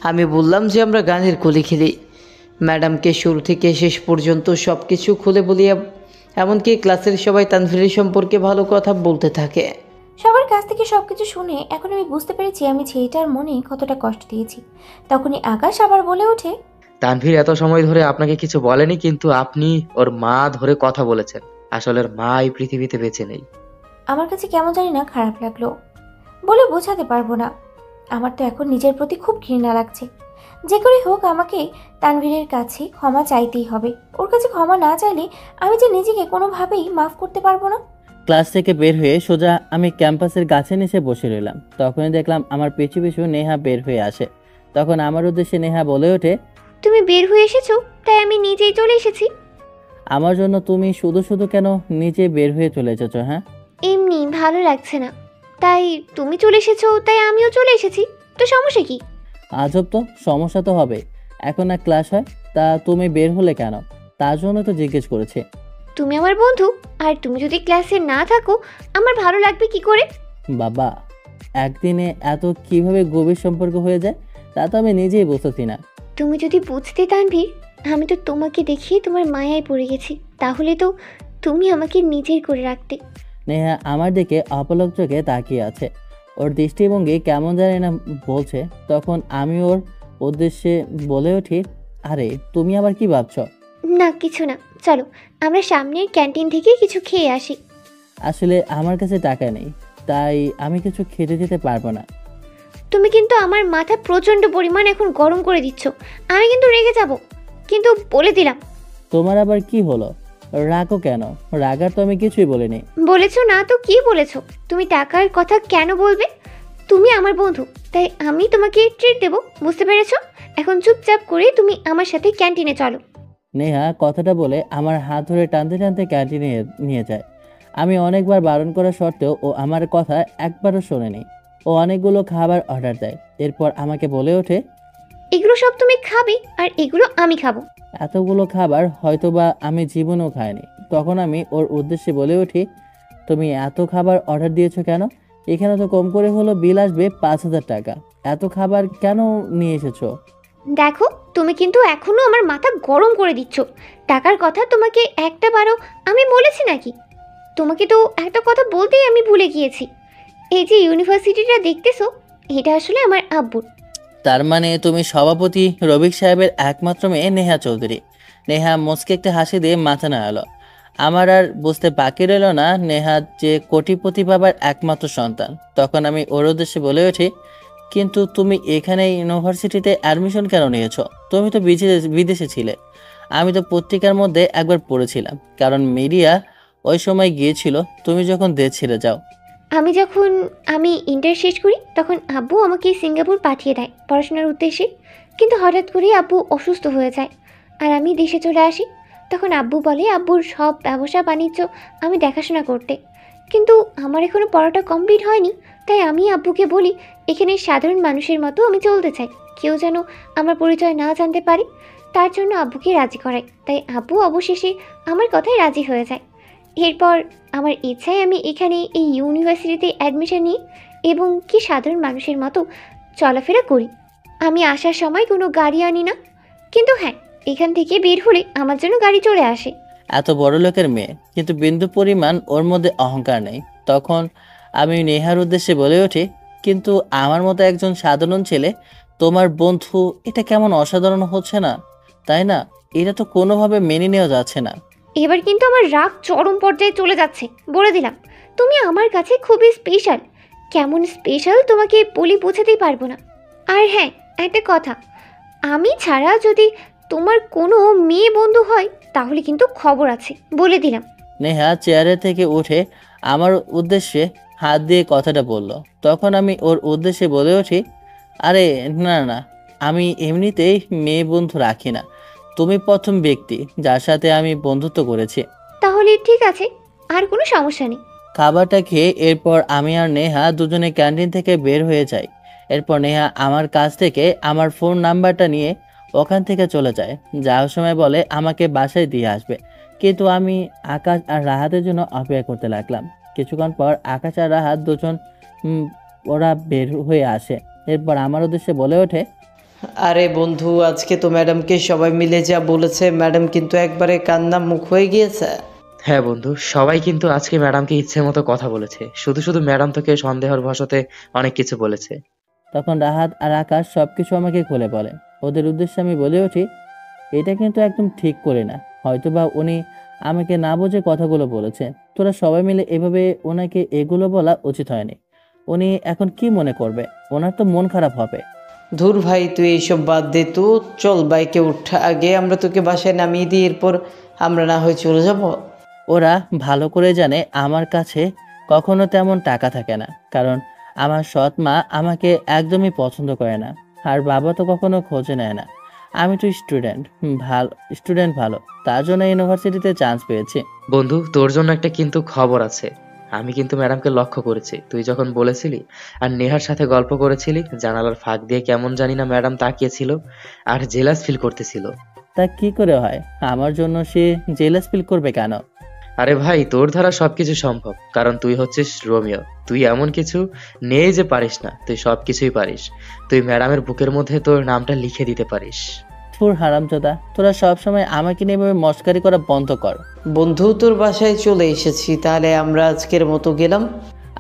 [SPEAKER 2] আমি বললাম যে আমরা গানের কলি খেলি। ম্যাডামকে শুরু থেকে শেষ পর্যন্ত সব কিছু খুলে বলি, এমনকি ক্লাসের সবাই তানভীরের সম্পর্কে ভালো কথা বলতে থাকে।
[SPEAKER 4] সবার কাছ থেকে সবকিছু শুনে এখন আমি বুঝতে পেরেছি আমি ছেলেটার মনে কতটা কষ্ট দিয়েছি। তখনই আকাশ আবার বলে ওঠে,
[SPEAKER 3] তানভীর এত সময় ধরে আপনাকে কিছু বলেনি, কিন্তু আপনি ওর মা ধরে কথা বলেছেন। আসলে ওর মা এই পৃথিবীতে বেঁচে নেই।
[SPEAKER 4] আমার কাছে কেমন জানি না খারাপ লাগলো, বলে বোঝাতে পারবো না। আমার তো এখন নিজের প্রতি খুব ঘৃণা লাগছে। যে করে হোক আমাকে তানভীরের কাছে ক্ষমা চাইতেই হবে। ওর কাছে ক্ষমা না চাইলে আমি যে নিজেকে কোনোভাবেই মাফ করতে পারবো না।
[SPEAKER 1] ক্লাস থেকে বের হয়ে সোজা আমি ক্যাম্পাসের গাছে নিচে বসে রইলাম। তখনই দেখলাম আমার পিছু পিছু নেহা বের হয়ে আসে। তখন আমার উদ্দেশ্যে নেহা বলে ওঠে,
[SPEAKER 5] তুমি বের হয়ে এসেছো, তাই আমি নিজেই চলে এসেছি।
[SPEAKER 1] আমার জন্য তুমি শুধু শুধু কেন নিচে বের হয়ে চলে এসেছো? হ্যাঁ,
[SPEAKER 5] এমনি ভালো লাগছে না, তাই তুমি চলে এসেছো, তাই আমিও চলে এসেছি। তো সমস্যা কি?
[SPEAKER 1] আজব তো, সমস্যা তো হবে। এখন না ক্লাস হয়, তা তুমি বের হলে কেন? তার জন্য তো জিজ্ঞেস করেছে।
[SPEAKER 5] তুমি আমার বন্ধু, আর তুমি যদি ক্লাসে না থাকো আমার ভালো লাগবে কি করে?
[SPEAKER 1] বাবা, একদিনে এত কিভাবে গভীর সম্পর্ক হয়ে যায় তা তো আমি নিজেই বুঝতেছি না।
[SPEAKER 5] তুমি যদি বুঝতে তানভীর, আমি তো তোমাকে দেখিয়ে তোমার মায়ায় পড়ে গেছি, তাহলে তো তুমি আমাকে নিজের করে রাখতে।
[SPEAKER 1] নেহা আমার দিকে অপলক চোখে তাকিয়ে আছে, ওর দৃষ্টিভঙ্গি কেমন জানি না বলছে। তখন আমি ওর উদ্দেশ্যে বলে উঠি, আরে তুমি আবার কি ভাবছো?
[SPEAKER 5] না কিছু না, চলো আমরা সামনের ক্যান্টিন থেকে কিছু খেয়ে আসি।
[SPEAKER 1] আসলে আমার কাছে টাকা নেই, তাই আমি কিছু খেতে যেতে পারবো না।
[SPEAKER 5] তুমি কিন্তু আমার মাথা প্রচণ্ড পরিমাণ এখন গরম করে দিচ্ছ, আমি কিন্তু রেগে যাব, কিন্তু বলে দিলাম।
[SPEAKER 1] তোমার আবার কি হলো? রাগো কেন? রাগার তো আমি কিছুই বলিনি।
[SPEAKER 5] বলেছো না তো কি বলেছো? তুমি টাকার কথা কেন বলবে? তুমি আমার বন্ধু, তাই আমি তোমাকে ট্রিট দেবো, বুঝতে পেরেছো? এখন চুপচাপ করে তুমি আমার সাথে ক্যান্টিনে চলো।
[SPEAKER 1] নেহা কথাটা বলে আমার হাত ধরে টানতে টানতে ক্যান্টিনে নিয়ে যায়। আমি অনেকবার বারণ করা সত্ত্বেও ও আমার কথা একবারও শোনেনি। ও অনেকগুলো খাবার অর্ডার দেয়। এরপর আমাকে বলে ওঠে,
[SPEAKER 5] এগুলো সব তুমি খাবে আর এগুলো আমি খাবো।
[SPEAKER 1] এতগুলো খাবার হয়তোবা আমি জীবনেও খাইনি। তখন আমি ওর উদ্দেশ্যে বলে উঠি, তুমি এত খাবার অর্ডার দিয়েছো কেন? এখানে তো কম করে হলো বিল আসবে 5,000 টাকা। এত খাবার কেন নিয়ে এসেছো?
[SPEAKER 5] দেখো, তুমি কিন্তু এখনো আমার মাথা গরম করে দিচ্ছ। টাকার কথা তোমাকে একটা বারও আমি বলেছি নাকি? তোমাকে তো একটা কথা বলতেই আমি ভুলে গিয়েছি। এই যে ইউনিভার্সিটিটা দেখতেছো, এটা আসলে আমার আব্বুর।
[SPEAKER 1] তার মানে তুমি সভাপতি রবিক সাহেবের একমাত্র মেয়ে নেহা চৌধুরী। নেহা মুচকে একটা হাসি দিয়ে মাথা নাড়ালো। আমার আর বুঝতে বাকি রইল না নেহা যে কোটিপতি বাবার একমাত্র সন্তান। তখন আমি ওর উদ্দেশ্যে বলে উঠি, কিন্তু তুমি এখানে ইউনিভার্সিটিতে অ্যাডমিশন কেন নিয়েছো? তুমি তো বিদেশে ছিলে। আমি তো পত্রিকার মধ্যে একবার পড়েছিলাম, কারণ মিডিয়া ওই সময় গিয়েছিল তুমি যখন দেশ ছেড়ে যাও।
[SPEAKER 5] আমি ইন্টার শেষ করি তখন আব্বু আমাকে সিঙ্গাপুর পাঠিয়ে দেয় পড়াশোনার উদ্দেশ্যে। কিন্তু হঠাৎ করেই আব্বু অসুস্থ হয়ে যায় আর আমি দেশে চলে আসি। তখন আব্বু বলে আব্বুর সব ব্যবসা বাণিজ্য আমি দেখাশোনা করতে। কিন্তু আমার এখনও পড়াটা কমপ্লিট হয়নি, তাই আমি আব্বুকে বলি এখানে সাধারণ মানুষের মতো আমি চলতে চাই, কেউ যেন আমার পরিচয় না জানতে পারে। তার জন্য আব্বুকে রাজি করাই, তাই আব্বু অবশেষে আমার কথায় রাজি হয়ে যায়। এরপর আমার ইচ্ছায় আমি এখানে এই ইউনিভার্সিটিতে অ্যাডমিশন নিই এবং কি সাধারণ মানুষের মতো চলাফেরা করি। আমি আসার সময় কোনো গাড়ি আনি না, কিন্তু হ্যাঁ, এখান থেকে বের হলে আমার জন্য গাড়ি চলে আসে।
[SPEAKER 1] এত বড় লোকের মেয়ে, কিন্তু বিন্দু পরিমাণ ওর মধ্যে অহংকার নেই। তখন আমি নেহার উদ্দেশ্যে বলে উঠি, কিন্তু আমার মতো একজন সাধারণ ছেলে তোমার বন্ধু, এটা কেমন অসাধারণ হচ্ছে না? তাই না? এটা তো কোনোভাবে মেনে নেওয়া যাচ্ছে না।
[SPEAKER 5] এবার কিন্তু আমার রাগ চরম পর্যায়ে চলে যাচ্ছে, বলে দিলাম। তুমি আমার কাছে খুবই স্পেশাল। কেমন স্পেশাল তোমাকে বলে বোঝাতেই পারবো না। আর হ্যাঁ, একটা কথা, আমি ছাড়া যদি তোমার কোনো মেয়ে বন্ধু হয় তাহলে কিন্তু খবর আছে, বলে দিলাম।
[SPEAKER 1] নেহা চেয়ারে থেকে উঠে আমার উদ্দেশ্যে হাত দিয়ে কথাটা বলল। তখন আমি ওর উদ্দেশ্যে বলে উঠি, আরে না না, আমি এমনিতেই মেয়ে বন্ধু রাখি না। তুমি প্রথম ব্যক্তি যার সাথে আমি বন্ধুত্ব করেছি।
[SPEAKER 5] তাহলে ঠিক আছে, আর কোনো সমস্যা নেই।
[SPEAKER 1] খাবারটা খেয়ে এরপর আমি আর নেহা দুজনে ক্যান্টিন থেকে বের হয়ে যাই। এরপর নেহা আমার কাছ থেকে আমার ফোন নাম্বারটা নিয়ে ওখান থেকে চলে যায়। যাওয়ার সময় বলে আমাকে বাসায় দিয়ে আসবে। কিন্তু আমি আকাশ আর রাহাতের জন্য অপেক্ষা করতে লাগলাম। কিছুক্ষণ পর আকাশ আর রাহাত দুজন ওরা বের হয়ে আসে। এরপর আমার উদ্দেশ্যে বলে ওঠে,
[SPEAKER 2] আরে বন্ধু, আজকে তো ম্যাডামকে সবাই মিলে যা বলেছে, ম্যাডাম কিন্তু একবারে কান্না মুখ হয়ে গিয়েছে।
[SPEAKER 3] হ্যাঁ বন্ধু, সবাই কিন্তু আজকে ম্যাডামকে ইচ্ছে মতো কথা বলেছে। শুধু শুধু ম্যাডাম তোকে সন্দেহের বশতে অনেক কিছু বলেছে।
[SPEAKER 1] তখন রাহাত আর আকাশ সবকিছু আমাকে খুলে বলে। ওদের উদ্দেশ্যে আমি বলে উঠি, এটা কিন্তু একদম ঠিক করে না। হয়তোবা উনি আমাকে না বুঝে কথাগুলো বলেছে। তোরা সবাই মিলে এভাবে ওনাকে এগুলো বলা উচিত হয়নি। উনি এখন কি মনে করবে? ওনার তো মন খারাপ হবে।
[SPEAKER 2] ধুর ভাই, তুই এইসব বাদ দে তো। চল বাইকে উঠ, আগে আমরা তোকে বাসায় নামিয়ে দিই, এরপর আমরা না হয় চলে যাব।
[SPEAKER 1] ওরা ভালো করে জানে আমার কাছে কখনো তেমন টাকা থাকে না, কারণ আমার সৎ মা আমাকে একদমই পছন্দ করে না। আর বাবা তো কখনো খোঁজে নেয় না। আমি তো স্টুডেন্ট ভালো, তার জন্য ইউনিভার্সিটিতে চান্স পেয়েছি।
[SPEAKER 3] বন্ধু, তোর জন্য একটা কিন্তু খবর আছে। আমি কিন্তু ম্যাডামকে লক্ষ্য করেছি। তুই যখন বলেছিলি আর নেহার সাথে গল্প করেছিলি, জানালার ফাঁক দিয়ে কেমন জানি না ম্যাডাম তাকিয়েছিল আর জেলাস ফিল করতেছিল।
[SPEAKER 1] তা কি করে হয়? আমার জন্য সে জেলাস ফিল করবে কেন?
[SPEAKER 3] আরে ভাই, তোর দ্বারা সবকিছু সম্ভব, কারণ তুই হচ্ছিস রোমিও। তুই এমন কিছু নেই যে পারিস না, তুই সবকিছুই পারিস। তুই ম্যাডামের বুকের মধ্যে তোর নামটা লিখে দিতে পারিস।
[SPEAKER 1] থুর হারামজাদা, তোরা সবসময় আমাকে নিয়ে এভাবে মস্কারি করা বন্ধ কর।
[SPEAKER 2] বন্ধু, তোর বাসায় চলে এসেছি, তাহলে আমরা আজকের মতো গেলাম।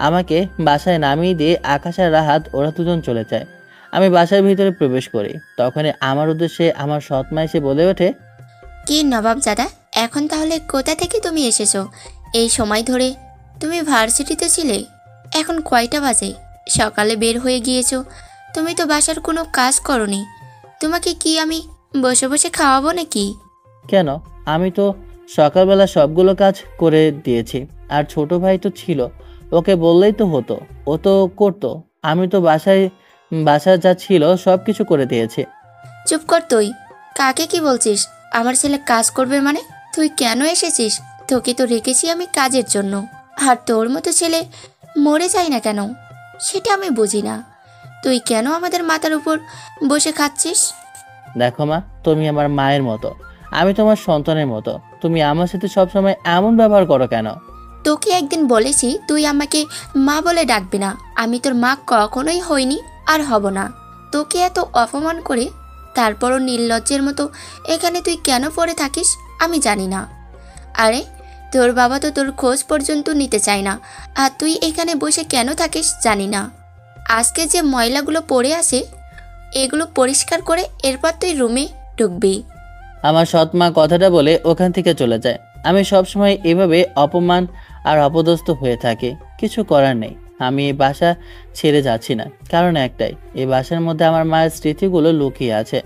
[SPEAKER 1] আমাকে বাসায় নামিয়ে দিয়ে আকাশ আর রাহাত ওরা দুজন চলে যায়। আমি বাসার ভিতরে প্রবেশ করি। তখনই আমার উদ্দেশ্যে আমার সৎ মা এসে বলে ওঠে,
[SPEAKER 6] কি নবাবজাদা, এখন তাহলে কোথা থেকে তুমি এসেছো? এই সময় ধরে তুমি ভার্সিটিতে ছিলে। এখন কয়টা বাজে? সকালে বের হয়ে গিয়েছো। তুমি তো বাসার কোনো কাজ করনি। তোমাকে কি আমি বসে বসে খাওয়াবো নাকি?
[SPEAKER 1] কেন? আমি তো সকালবেলা সবগুলো কাজ করে দিয়েছি। আর ছোট ভাই তো ছিল, ওকে বললেই তো হতো, ও তো করতো। আমি তো বাসায় যা ছিল সব কিছু করে দিয়েছি।
[SPEAKER 6] চুপ কর তুই। কাকে কি বলছিস? আমার ছেলে কাজ করবে মানে? তুই কেন এসেছিস? তোকে তো রেখেছি আমি কাজের জন্য। আর তোর মতো ছেলে মরে যায় না কেন সেটা আমি বুঝি না। তুই কেন আমাদের মাথার উপর বসে খাচ্ছিস?
[SPEAKER 1] দেখো মা, তুমি আমার মায়ের মতো, আমি তোমার সন্তানের মতো। তুমি আমার সাথে সবসময় এমন ব্যবহার করো কেন?
[SPEAKER 6] তোকে একদিন বলেছি তুই আমাকে মা বলে ডাকবি না। আমি তোর মা কখনোই হইনি আর হব না। তোকে এত অপমান করে তারপরও নির্লজ্জের মতো এখানে তুই কেন পড়ে থাকিস আমি জানি না। আরে তোর বাবা তো তোর খোঁজ পর্যন্ত নিতে চায় না, আর তুই এখানে বসে কেন থাকিস জানি না। আজকে যে ময়লাগুলো পড়ে আসে এগুলো পরিষ্কার করে এরপর তুই রুমে ঢুকবি।
[SPEAKER 1] আমার সৎ মা কথাটা বলে ওখান থেকে চলে যায়। আমি সবসময় এভাবে অপমান আর অপদস্থ হয়ে থাকি। কিছু করার নেই, আমি এই বাসা ছেড়ে যাচ্ছি না, কারণ একটাই, এই বাসার মধ্যে আমার মায়ের স্মৃতিগুলো লুকিয়ে আছে।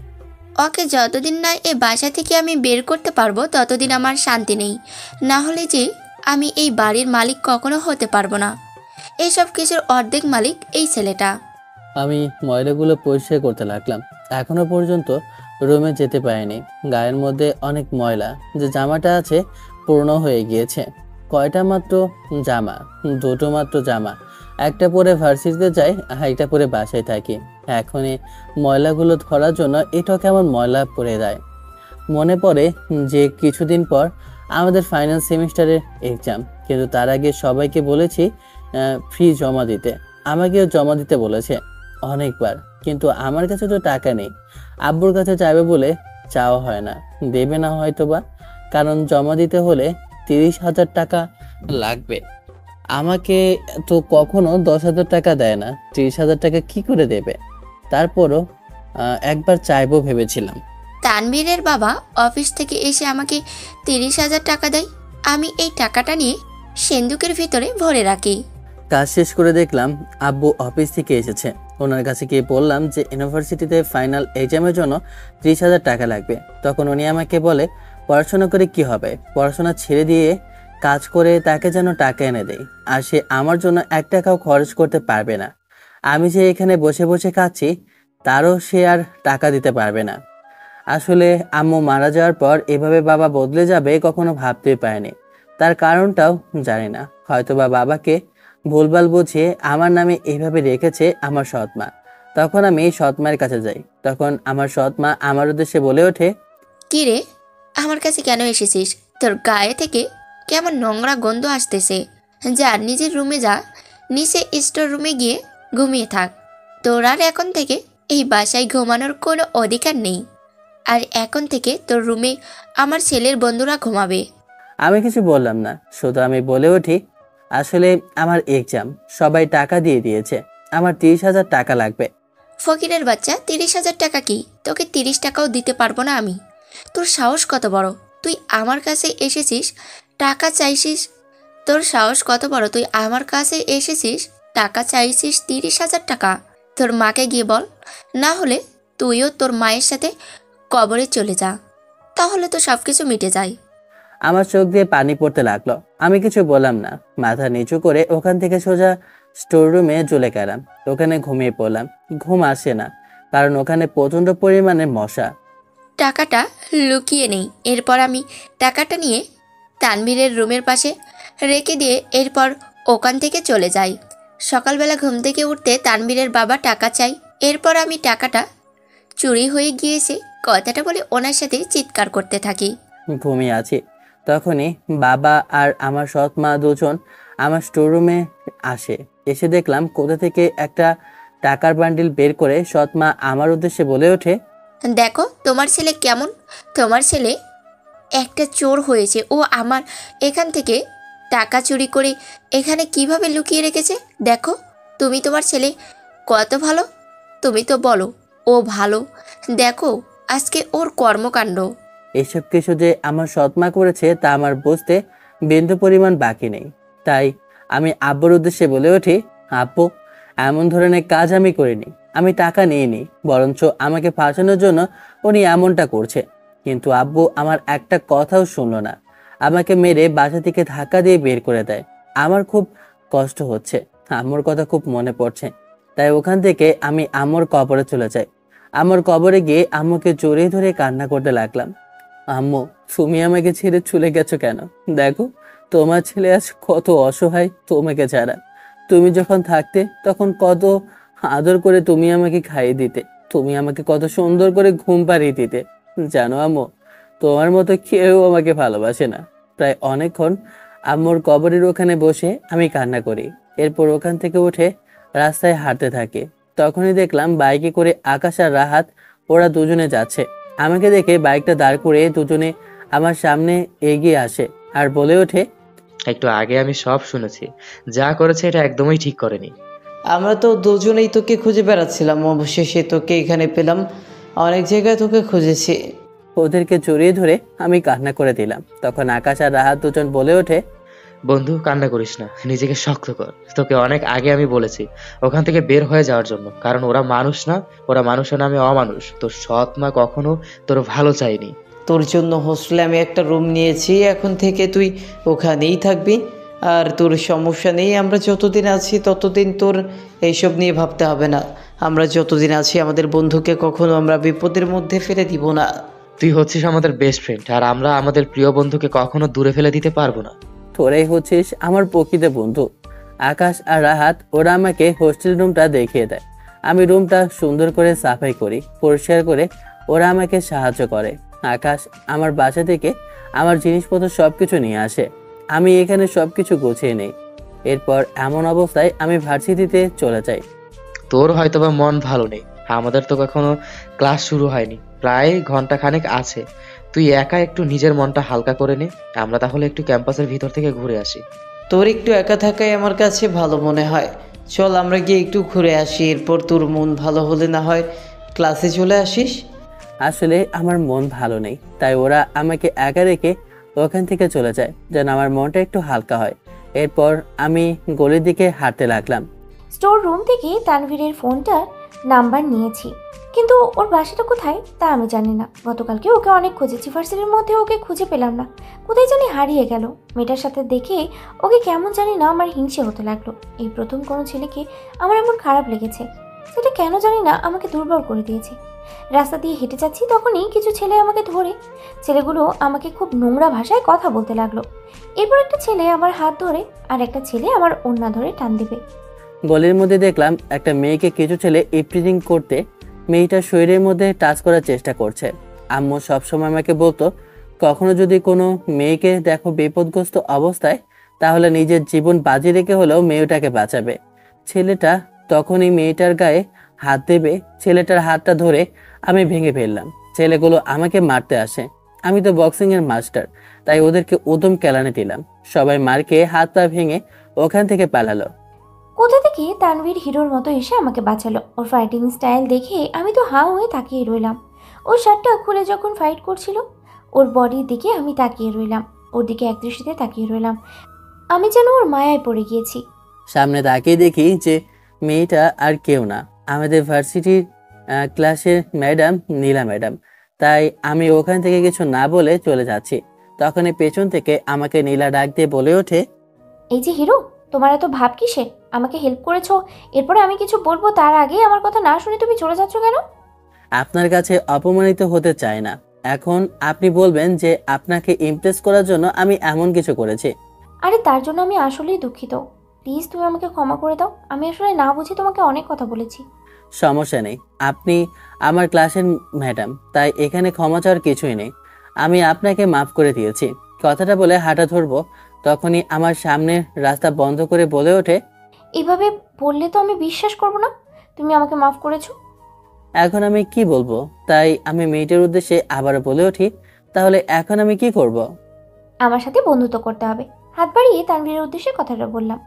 [SPEAKER 6] ওকে যতদিন না এই বাসা থেকে আমি বের করতে পারবো ততদিন আমার শান্তি নেই। না হলে যে আমি এই বাড়ির মালিক কখনো হতে পারবো না। এইসব কিছুর অর্ধেক মালিক এই ছেলেটা।
[SPEAKER 1] আমি ময়লাগুলো পরিষ্কার করতে লাগলাম। এখনো পর্যন্ত রুমে যেতে পারিনি। গায়ের মধ্যে অনেক ময়লা, যে জামাটা আছে পুরনো হয়ে গিয়েছে। কয়টা মাত্র জামা, দুটো মাত্র জামা। একটা পরে ভার্সিটিতে যাই, আর একটা পরে বাসায় থাকি। এখনই ময়লাগুলো ধরার জন্য এটাও কেমন ময়লা পড়ে যায়। মনে পড়ে যে কিছুদিন পর আমাদের ফাইনাল সেমিস্টারের এক্সাম, কিন্তু তার আগে সবাইকে বলেছি ফি জমা দিতে। আমাকেও জমা দিতে বলেছে অনেকবার, কিন্তু আমার কাছে তো টাকা নেই। আব্বুর কাছে চাইবে বলে চাওয়া হয় না, দেবে না হয়তো বা, কারণ জমা দিতে হলে 30,000 টাকা লাগবে। আমাকে তো কখনো 10,000 টাকা দেয় না, 30,000 টাকা কি করে দেবে? তারপরও একবার চাইবো ভেবেছিলাম।
[SPEAKER 6] তানভীরের বাবা অফিস থেকে এসে আমাকে 30,000 টাকা দেয়। আমি এই টাকাটা নিয়ে সিন্দুকের ভিতরে ভরে রাখি।
[SPEAKER 1] কাজ শেষ করে দেখলাম আব্বু অফিস থেকে এসেছে। ওনার কাছে গিয়ে বললাম যে ইউনিভার্সিটিতে ফাইনাল এক্সামের জন্য 30,000 টাকা লাগবে। তখন উনি আমাকে বলে, পড়াশোনা করে কি হবে? পড়াশোনা ছেড়ে দিয়ে কাজ করে তাকে যেন টাকা এনে দেয়, আর সে আমার জন্য 1 টাকাও খরচ করতে পারবে না। আমি যে এখানে বসে বসে খাচ্ছি, তারও সে আর টাকা দিতে পারবে না। আসলে আম্মু মারা যাওয়ার পর এভাবে বাবা বদলে যাবে কখনো ভাবতেই পারিনি। তার কারণটাও জানি না, হয়তোবা বাবাকে ভুলভাল বুঝিয়ে আমার নামে এইভাবে রেখেছে আমার সৎ মা। তখন আমি সৎ মায়ের কাছে যাই। তখন আমার সৎ মা আমার উদ্দেশ্যে বলে ওঠে,
[SPEAKER 6] কি রে, আমার কাছে কেন এসেছিস? তোর গায়ে থেকে কেমন নোংরা গন্ধ আসতেছে। যা নিজের রুমে যা, নিচে স্টোর রুমে গিয়ে ঘুমিয়ে থাক। তোর আর এখন থেকে এই বাসায় ঘুমানোর কোনো অধিকার নেই। আর এখন থেকে তোর রুমে আমার ছেলের বন্ধুরা ঘুমাবে।
[SPEAKER 1] আমি কিছু বললাম না, শুধু আমি বলে উঠি, আসলে আমার এক্সাম, সবাই টাকা দিয়ে দিয়েছে, আমার 30,000 টাকা লাগবে।
[SPEAKER 6] ফকিরের বাচ্চা, 30,000 টাকা কি? তোকে 30 টাকাও দিতে পারবো না আমি। তোর সাহস কত বড়, তুই আমার কাছে এসেছিস টাকা চাইছিস? তোর সাহস কত বড়, তুই আমার কাছে এসেছিস টাকা চাইছিস 30,000 টাকা? তোর মাকে গিয়ে বল, না হলে তুইও তোর মায়ের সাথে কবরে চলে যা, তাহলে তো সব কিছু মিটে যায়।
[SPEAKER 1] আমার চোখ দিয়ে পানি পড়তে লাগলো। আমি কিছু বললাম না, মাথা নিচু করে ওখান থেকে সোজা স্টোর রুমে চলে গেলাম। ওখানে ঘুমিয়ে পড়লাম। ঘুম আসে না, কারণ ওখানে প্রচণ্ড পরিমাণে মশা।
[SPEAKER 6] টাকাটা লুকিয়ে নেই। এরপর আমি টাকাটা নিয়ে তানভীরের রুমের পাশে রেখে দিয়ে এরপর ওখান থেকে চলে যাই। সকালবেলা ঘুম থেকে উঠতে তানভীরের বাবা টাকা চাই। এরপর আমি টাকাটা চুরি হয়ে গিয়েছে কথাটা বলে ওনার সাথে চিৎকার করতে থাকি।
[SPEAKER 1] ঘুমিয়ে আছি, তখনই বাবা আর আমার সৎ মা দুজন আমার স্টোর রুমে আসে। এসে দেখলাম কোথা থেকে একটা টাকার বান্ডিল বের করে সৎ মা আমার উদ্দেশ্যে বলে ওঠে,
[SPEAKER 6] দেখো তোমার ছেলে কেমন। তোমার ছেলে একটা চোর হয়েছে। ও আমার এখান থেকে টাকা চুরি করে এখানে কিভাবে লুকিয়ে রেখেছে দেখো। তুমি তোমার ছেলে কত ভালো, তুমি তো বলো ও ভালো। দেখো আজকে ওর কর্মকাণ্ড।
[SPEAKER 1] এসব কিছু যে আমার সৎ মা করেছে তা আমার বুঝতে বিন্দু পরিমাণ বাকি নেই। তাই আমি আব্বুর উদ্দেশ্যে বলে উঠি, আব্বু, এমন ধরনের কাজ আমি করিনি, আমি টাকা নিইনি, বরঞ্চ আমাকে ফাঁসানোর জন্য উনি এমনটা করছে। কিন্তু আব্বু আমার একটা কথাও শুনলো না। আমাকে মেরে বাসা থেকে ধাক্কা দিয়ে বের করে দেয়। আমার খুব কষ্ট হচ্ছে, আম্মুর কথা খুব মনে পড়ছে। তাই ওখান থেকে আমি আম্মুর কবরে চলে যাই। আম্মুর কবরে গিয়ে আম্মুকে জড়িয়ে ধরে কান্না করতে লাগলাম। আম্মু, তুমি আমাকে ছেড়ে চলে গেছো কেন? দেখো, তোমার ছেলে আজ কত অসহায় তোমাকে ছাড়া। তুমি যখন থাকতে তখন কত আদর করে তুমি আমাকে খাইয়ে দিতে, তুমি আমাকে কত সুন্দর করে ঘুম পাড়িয়ে দিতে। জানো আম্মু, তোমার মতো কেউ আমাকে ভালোবাসে না। প্রায় অনেকক্ষণ আম্মুর কবরের ওখানে বসে আমি কান্না করি। এরপর ওখান থেকে উঠে রাস্তায় হাঁটতে থাকি। তখনই দেখলাম বাইকে করে আকাশ আর রাহাত ওরা দুজনে যাচ্ছে। আমাকে দেখে বাইকটা দাঁড় করে দুজনে আমার সামনে এগিয়ে আসে আর বলে ওঠে,
[SPEAKER 3] একটু আগে আমি সব শুনেছি, যা করেছে এটা একদমই ঠিক করেনি।
[SPEAKER 2] আমরা তো দুজনেই তোকে খুঁজে বেড়াচ্ছিলাম, অবশেষে তোকে এখানে পেলাম। অনেক জায়গায় তোকে খুঁজেছি।
[SPEAKER 1] ওদেরকে জড়িয়ে ধরে আমি কান্না করে দিলাম। তখন আকাশ আর রাহাত দুজন বলে ওঠে,
[SPEAKER 3] বন্ধু, কান্না করিস না, নিজেকে শক্ত কর। তোকে অনেক আগে আমি বলেছি ওখান থেকে বের হয়ে যাওয়ার জন্য, কারণ ওরা মানুষ না, ওরা মানুষের নামে অমানুষ। তোর সৎ মা কখনো তোর ভালো চাইনি।
[SPEAKER 2] তোর জন্য হোস্টেলে আমি একটা রুম নিয়েছি, এখন থেকে তুই ওখানেই থাকবি। আর তোর সমস্যা নেই, আমরা যতদিন আছি ততদিন তোর এইসব নিয়ে ভাবতে হবে না। আমরা যতদিন আছি আমাদের বন্ধুকে কখনো আমরা বিপদের মধ্যে ফেলে দিব না।
[SPEAKER 3] তুই হচ্ছিস আমাদের বেস্ট ফ্রেন্ড, আর আমরা আমাদের প্রিয় বন্ধুকে কখনো দূরে ফেলে দিতে পারবো না।
[SPEAKER 1] তোরাই হচ্ছিস আমার প্রকৃত বন্ধু। আকাশ আর রাহাত ওরা আমাকে হোস্টেল রুমটা দেখিয়ে দেয়। আমি রুমটা সুন্দর করে সাফাই করি, পরিষ্কার করে ওরা আমাকে সাহায্য করে। আকাশ আমার বাসা থেকে আমার জিনিসপত্র সবকিছু নিয়ে আসে। আমি এখানে সবকিছু গুছিয়ে নেই। এরপর এমন অবস্থায় আমি ভার্সিটিতে চলে যাই।
[SPEAKER 3] তোর হয়তোবা মন ভালো নেই, আমাদের তো কখনো ক্লাস শুরু হয়নি, প্রায় ঘন্টা খানেক আছে। তুই একা একটু নিজের মনটা হালকা করে নে। আমরা তাহলে একটু ক্যাম্পাসের ভিতর থেকে ঘুরে আসি।
[SPEAKER 2] তোর একটু একা থাকাই আমার কাছে ভালো মনে হয়। চল আমরা গিয়ে একটু ঘুরে আসি, এরপর তোর মন ভালো হলে না হয় ক্লাসে চলে আসিস।
[SPEAKER 1] আসলে আমার মন ভালো নেই, তাই ওরা আমাকে একা রেখে ওখান থেকে চলে যায় যেন আমার মনটা একটু হালকা হয়। এরপর আমি গলির দিকে হাঁটতে লাগলাম।
[SPEAKER 4] স্টোর রুম থেকে তানভীরের ফোনটার নাম্বার নিয়েছি, কিন্তু ওর বাসাটা কোথায় তা আমি জানি না। গতকালকে ওকে অনেক খুঁজেছি, ভার্সিটির মধ্যে ওকে খুঁজে পেলাম না, কোথায় জানি হারিয়ে গেল। মেয়েটার সাথে দেখে ওকে কেমন জানি না আমার হিংসে হতে লাগলো। এই প্রথম কোনো ছেলেকে আমার এমন খারাপ লেগেছে, সেটা কেন জানি না আমাকে দুর্বল করে দিয়েছে। রাস্তা দিয়ে হেঁটে যাচ্ছি, তখনই কিছু ছেলে আমাকে ধরে, ছেলেগুলো আমাকে খুব নোংরা ভাষায় কথা বলতে লাগলো। এরপর একটা ছেলে আমার হাত ধরে আর একটা ছেলে আমার ওড়না ধরে টান দেবে।
[SPEAKER 1] গলির মধ্যে দেখলাম একটা মেয়েকে কিছু ছেলে ইপটিজিং করতে মেয়েটার শরীরের মধ্যে টাচ করার চেষ্টা করছে। আম্মু সবসময় আমাকে বলতো, কখনো যদি কোনো মেয়েকে দেখো বিপদগ্রস্ত অবস্থায়, তাহলে নিজের জীবন বাজি রেখে হলেও মেয়েটাকে বাঁচাবে। ছেলেটা তখনই মেয়েটার গায়ে হাত দেবে, ছেলেটার হাতটা ধরে আমি ভেঙে ফেললাম। ছেলেগুলো আমাকে মারতে আসে। আমি তো বক্সিং এর মাস্টার, তাই ওদেরকে উদম কেলানি দিলাম। সবাই মার খেয়ে হাত পা ভেঙে ওখান থেকে পালালো।
[SPEAKER 4] কোথা থেকে তানভীর হিরোর মতো এসে আমাকে বাঁচালো। ওর ফাইটিং স্টাইল দেখে আমি তো হাঁ হয়ে তাকিয়ে রইলাম। ওর শার্টটা খুলে যখন ফাইট করছিল, ওর বডির দিকে আমি তাকিয়ে রইলাম, ওর দিকে একদৃষ্টিতে তাকিয়ে রইলাম। আমি যেন ওর মায়ায় পড়ে গিয়েছি।
[SPEAKER 1] সামনে তাকিয়ে দেখি যে মেয়েটা আর কেউ না, আমাদের ভার্সিটির ক্লাসের ম্যাডাম, নীলা ম্যাডাম। তাই আমি ওখান থেকে কিছু না বলে চলে যাচ্ছি। তখনই পেছন থেকে আমাকে নীলা ডাক দিয়ে বলে ওঠে,
[SPEAKER 4] এই যে হিরো, তোমার এত ভাব কিসের? আমাকে হেল্প করেছো, এরপরে আমি কিছু বলবো তার আগে আমার কথা না শুনে তুমি চলে যাচ্ছ কেন?
[SPEAKER 1] আপনার কাছে অপমানিত হতে চাই না। এখন আপনি বলবেন যে আপনাকে ইমপ্রেস করার জন্য আমি এমন কিছু করেছি।
[SPEAKER 4] আরে তার জন্য আমি আসলেই দুঃখিত, প্লিজ তুমি আমাকে ক্ষমা করে দাও। আমি আসলে না বুঝি তোমাকে অনেক কথা বলেছি।
[SPEAKER 1] সমস্যা নেই, আপনি আমার ক্লাসের ম্যাডাম, তাই এখানে ক্ষমা চাওয়ার কিছুই নেই। আমি আপনাকে মাফ করে দিয়েছি। কথাটা বলে হাঁটা ধরবো, তখনই আমার সামনের রাস্তা বন্ধ করে বলে ওঠে,
[SPEAKER 4] এভাবে বললে তো আমি বিশ্বাস করব না তুমি আমাকে মাফ করেছো।
[SPEAKER 1] এখন আমি কি বলবো? তাই আমি মেয়েটার উদ্দেশ্যে আবারও বলে উঠি, তাহলে এখন আমি কি করব?
[SPEAKER 4] আমার সাথে বন্ধুত্ব করতে হবে। হাত বাড়িয়ে তানভীরের উদ্দেশ্যে কথাটা বললাম।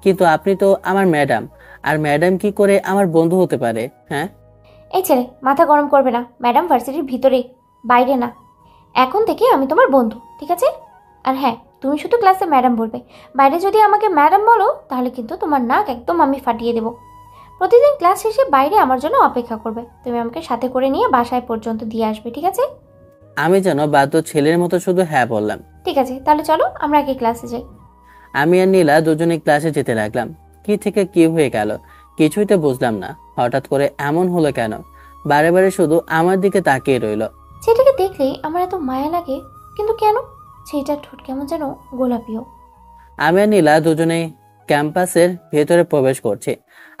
[SPEAKER 1] কিন্তু আপনি তো আমার ম্যাডাম, আর ম্যাডাম কি করে আমার বন্ধু হতে পারে? হ্যাঁ,
[SPEAKER 4] এই ছেলে, মাথা গরম করবে না। ম্যাডাম ভার্সিটির ভিতরে, বাইরে না। এখন থেকে আমি তোমার বন্ধু, ঠিক আছে? আর হ্যাঁ, তুমি শুধু ক্লাসে ম্যাডাম বলবে, বাইরে যদি আমাকে ম্যাডাম বলো তাহলে কিন্তু তোমার নাক একদম আমি ফাটিয়ে দেবো। প্রতিদিন ক্লাস শেষে বাইরে আমার জন্য অপেক্ষা করবে। তুমি আমাকে সাথে করে নিয়ে বাসায় পর্যন্ত দিয়ে আসবে, ঠিক আছে?
[SPEAKER 1] আমি যেন বাধ্য ছেলের মতো শুধু হ্যাঁ বললাম।
[SPEAKER 4] ঠিক আছে, তাহলে চলো আমরা আগে ক্লাসে যাই।
[SPEAKER 1] আমি আর নীলা দুজনে ক্লাসে যেতে লাগলাম। কি থেকে কি হয়ে গেল কিছুই তো বুঝলাম না। হঠাৎ করে এমন হলো কেন? বারে বারে শুধু আমার দিকে তাকিয়ে রইলো।
[SPEAKER 4] ছেলেটাকে দেখলেই আমার এত মায়া লাগে, কিন্তু কেন? ছেলেটার ঠোঁট কেমন যেন গোলাপিও।
[SPEAKER 1] আমি আর নীলা দুজনেই ক্যাম্পাসের ভেতরে প্রবেশ করছি।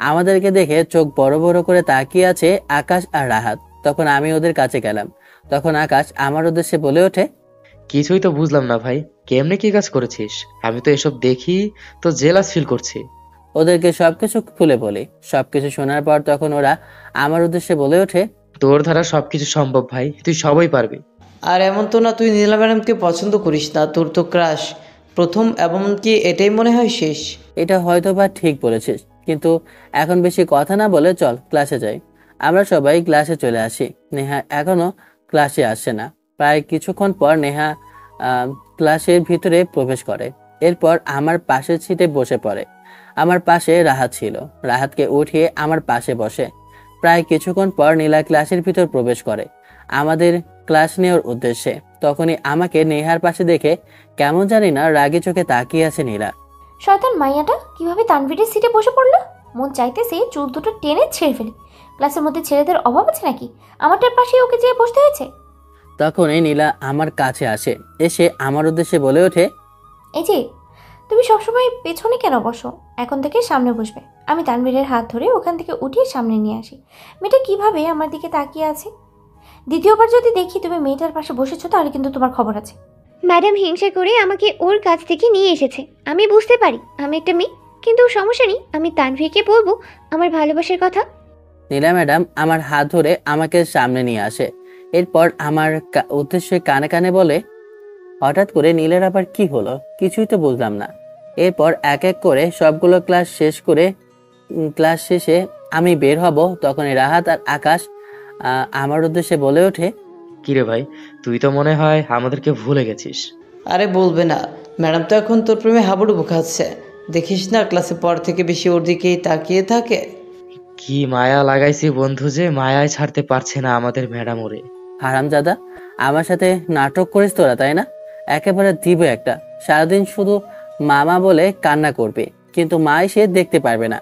[SPEAKER 1] আমাদেরকে দেখে চোখ বড় বড় করে তাকিয়ে আছে আকাশ আর রাহাত। তখন আমি ওদের কাছে গেলাম। তখন আকাশ আমার উদ্দেশ্যে বলে ওঠে,
[SPEAKER 3] কিছুই তো বুঝলাম না ভাই, কেমনে কি কাজ করেছিস? আমি তো এসব দেখি তো জেলাস ফিল করছি।
[SPEAKER 1] ওদেরকে সবকিছু খুলে বলি। সবকিছু শোনার পর তখন ওরা আমার উদ্দেশ্যে বলে ওঠে,
[SPEAKER 3] তোর দ্বারা সবকিছু সম্ভব ভাই, তুই সবই পারবি।
[SPEAKER 2] আর এমন তো না তুই নীলা ম্যাডামকে পছন্দ করিস না, তোর তো ক্রাশ প্রথম, এমনকি এটাই মনে হয় শেষ।
[SPEAKER 1] এটা হয়তো বা ঠিক বলেছিস, কিন্তু এখন বেশি কথা না বলে চল ক্লাসে যাই। আমরা সবাই ক্লাসে চলে আসি। নেহা এখনো ক্লাসে আসে না। প্রায় কিছুক্ষণ পর নেহা ক্লাসের ভিতরে প্রবেশ করে। এরপর আমার পাশের সিটে বসে পড়ে। আমার পাশে রাহাত ছিল। রাহাতকে উঠিয়ে আমার পাশে বসে। প্রায় কিছুক্ষণ পর নীলা ক্লাসের ভিতর প্রবেশ করে আমাদের ক্লাস নেওয়ার উদ্দেশ্যে। তখনই আমাকে নেহার পাশে দেখে কেমন জানি না রাগী চোখে তাকিয়ে আছে নীলা।
[SPEAKER 4] শয়তান মাইয়াটা কিভাবে তানভীরের সিটে বসে পড়লো? মন চাইতেছে চুল দুটো টেনে ছেড়ে ফেলি। ক্লাসের মধ্যে ছেলেদের অভাব আছে নাকি? আমারটার পাশে ওকে যেয়ে বসতে হয়েছে।
[SPEAKER 1] তখনই নীলা আমার কাছে আসে। এসে আমার উদ্দেশ্যে বলে ওঠে,
[SPEAKER 4] এই যে, তুমি সবসময় পেছনে কেন বসো? এখন থেকে সামনে বসবে। আমি তানভীরের হাত ধরে ওখান থেকে উঠিয়ে সামনে নিয়ে আসি। মেয়েটা কিভাবে আমার দিকে তাকিয়ে আছে। দ্বিতীয়বার যদি দেখি তুমি মেয়েটার পাশে বসেছো, তাহলে কিন্তু তোমার খবর আছে।
[SPEAKER 5] ম্যাডাম হিংসা করে আমাকে ওর কাছ থেকে নিয়ে এসেছে। আমি বুঝতে পারি আমি একটা মেয়ে, কিন্তু সমস্যা নেই, আমি তানভীরকে বলবো আমার ভালোবাসার কথা।
[SPEAKER 1] নীলা ম্যাডাম আমার হাত ধরে আমাকে সামনে নিয়ে আসে। এরপর আমার উদ্দেশ্যে কানে কানে বলে, হঠাৎ করে নীলের আবার কি হলো কিছুই তো বুঝলাম না। এরপর এক এক করে সবগুলো ক্লাস শেষ করে ক্লাস শেষে আমি বের হব। তখন রাহাত আর আকাশ আমার উদ্দেশ্যে বলে ওঠে,
[SPEAKER 3] কিরে ভাই, তুই তো মনে হয় আমাদেরকে ভুলে গেছিস।
[SPEAKER 2] আরে বলবে না, ম্যাডাম তো এখন তোর প্রেমে হাবুডুবু খাচ্ছে। দেখিস না ক্লাসে পর থেকে বেশি ওর দিকেই তাকিয়ে থাকে।
[SPEAKER 3] কি মায়া লাগাইছি বন্ধু, যে মায়ায় ছাড়তে পারছে না আমাদের ম্যাডাম ওরে।
[SPEAKER 1] হারামজাদা, আমার সাথে নাটক করিস তোরা, তাই না? একেবারে দিব একটা। সারাদিন শুধু মামা বলে কান্না করবে, কিন্তু মা এসে দেখতে পারবে না।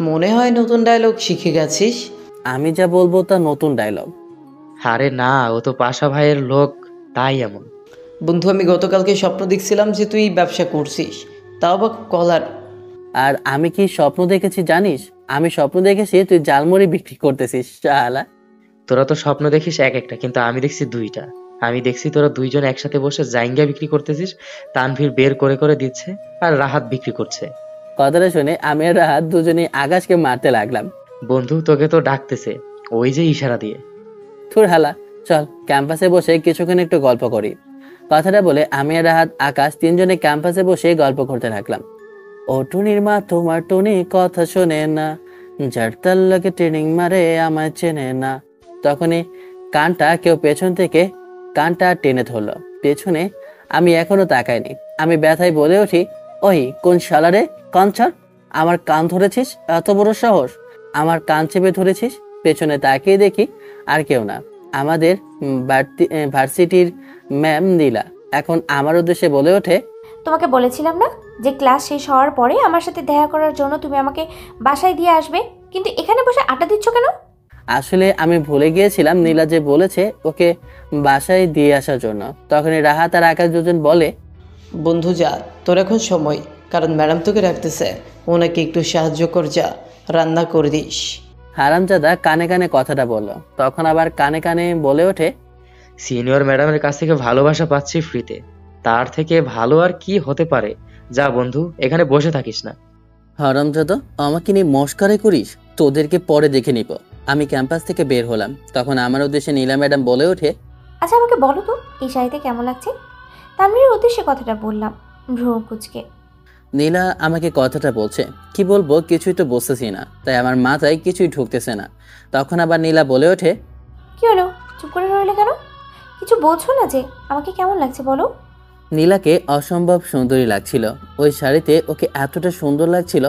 [SPEAKER 2] মনে হয় নতুন ডায়লগ শিখে গেছিস।
[SPEAKER 1] আমি যা বলবো তা নতুন ডায়লগ।
[SPEAKER 3] আরে না, ও তো পাশা ভাইয়ের লোক, তাই এমন।
[SPEAKER 2] বন্ধু, আমি গতকালকে স্বপ্ন দেখছিলাম যে তুই ব্যবসা করছিস, তাও বা কলার।
[SPEAKER 1] আর আমি কি স্বপ্ন দেখেছি জানিস? আমি স্বপ্ন দেখেছি তুই জালমুড়ি বিক্রি করতেছিস। শালা,
[SPEAKER 3] তোরা তো স্বপ্ন দেখিস এক একটা, কিন্তু আমি দেখছি দুইটা। আমি দেখছি তোরা দুইজন একসাথে বসে জাইঙ্গা বিক্রি করতেছিস, তানভীর বের করে করে দিচ্ছে, আর রাহাত বিক্রি করছে।
[SPEAKER 1] কথাটা শুনে আমি আর রাহাত দুজনে আকাশকে মারতে লাগলাম।
[SPEAKER 3] বন্ধু তোকে তো ডাকতেছে, ওই যে ইশারা দিয়ে।
[SPEAKER 1] থুর হালা, চল ক্যাম্পাসে বসে কিছুক্ষণ একটু গল্প করি। কথাটা বলে আমি আর রাহাত আকাশ তিনজনে ক্যাম্পাসে বসে গল্প করতে লাগলাম। ও টুনির মা তোমার টুনি কথা শোনে না, যার তার লাগে ট্রেনিং মারে আমায় চেনে না। তখনই কানটা কেউ পেছন থেকে কানটা টেনে ধরলো। পেছনে আমি এখনো তাকাইনি। আমি ব্যথায় বলে উঠি, ওই কোন শালারে, কান ছাড়। আমার কান ধরেছিস? এত বড় সাহস, আমার কান চেপে ধরেছিস? পেছনে তাকিয়ে দেখি আর কেউ না, আমাদের ভার্সিটির ম্যাম নীলা। এখন আমার উদ্দেশ্যে বলে ওঠে,
[SPEAKER 4] তোমাকে বলেছিলাম না যে ক্লাস শেষ হওয়ার পরে আমার সাথে দেখা করার জন্য তুমি আমাকে বাসায় দিয়ে আসবে, কিন্তু এখানে বসে আড্ডা দিচ্ছ কেন?
[SPEAKER 1] আসলে আমি ভুলে গিয়েছিলাম নীলা যে বলেছে ওকে বাসায় দিয়ে আসার জন্য। তখনই রাহাত আর আকাশ দুজন বলে,
[SPEAKER 2] বন্ধু যা, তোর এখন সময়, কারণ ম্যাডাম তোকে রাখতেছে। ওনাকে একটু সাহায্য কর, যা রান্না করে দিস।
[SPEAKER 1] হারামজাদা কানে কানে কথাটা বলল। তখন আবার কানে কানে বলে ওঠে,
[SPEAKER 3] সিনিয়র ম্যাডামের কাছ থেকে ভালোবাসা পাচ্ছি ফ্রিতে, তার থেকে ভালো আর কি হতে পারে। যা বন্ধু, এখানে বসে থাকিস না।
[SPEAKER 1] হারামজাদা আমাকে নিয়ে মস্কারে করিস? তোদেরকে পরে দেখে নিব। আমি ক্যাম্পাস থেকে বের হলাম। তখন আমার উদ্দেশ্যে নীলা ম্যাডাম বলে ওঠে,
[SPEAKER 4] আচ্ছা আমাকে বলো তো এই শাড়িতে কেমন লাগছে? তানভীরের উদ্দেশ্যে কথাটা বললাম ভ্রু কুচকে।
[SPEAKER 1] নীলা আমাকে কথাটা বলছে, কি বলবো কিছুই তো বুঝতেছি না, তাই আমার মাথায় কিছুই ঢুকতেছে না। তখন আবার নীলা বলে ওঠে,
[SPEAKER 4] কি হলো, চুপ করে রইলে কেন? কিছু বলছো না যে? আমাকে কেমন লাগছে বলো?
[SPEAKER 1] নীলাকে অসম্ভব সুন্দরী লাগছিল। ওই শাড়িতে ওকে এতটা সুন্দর লাগছিল,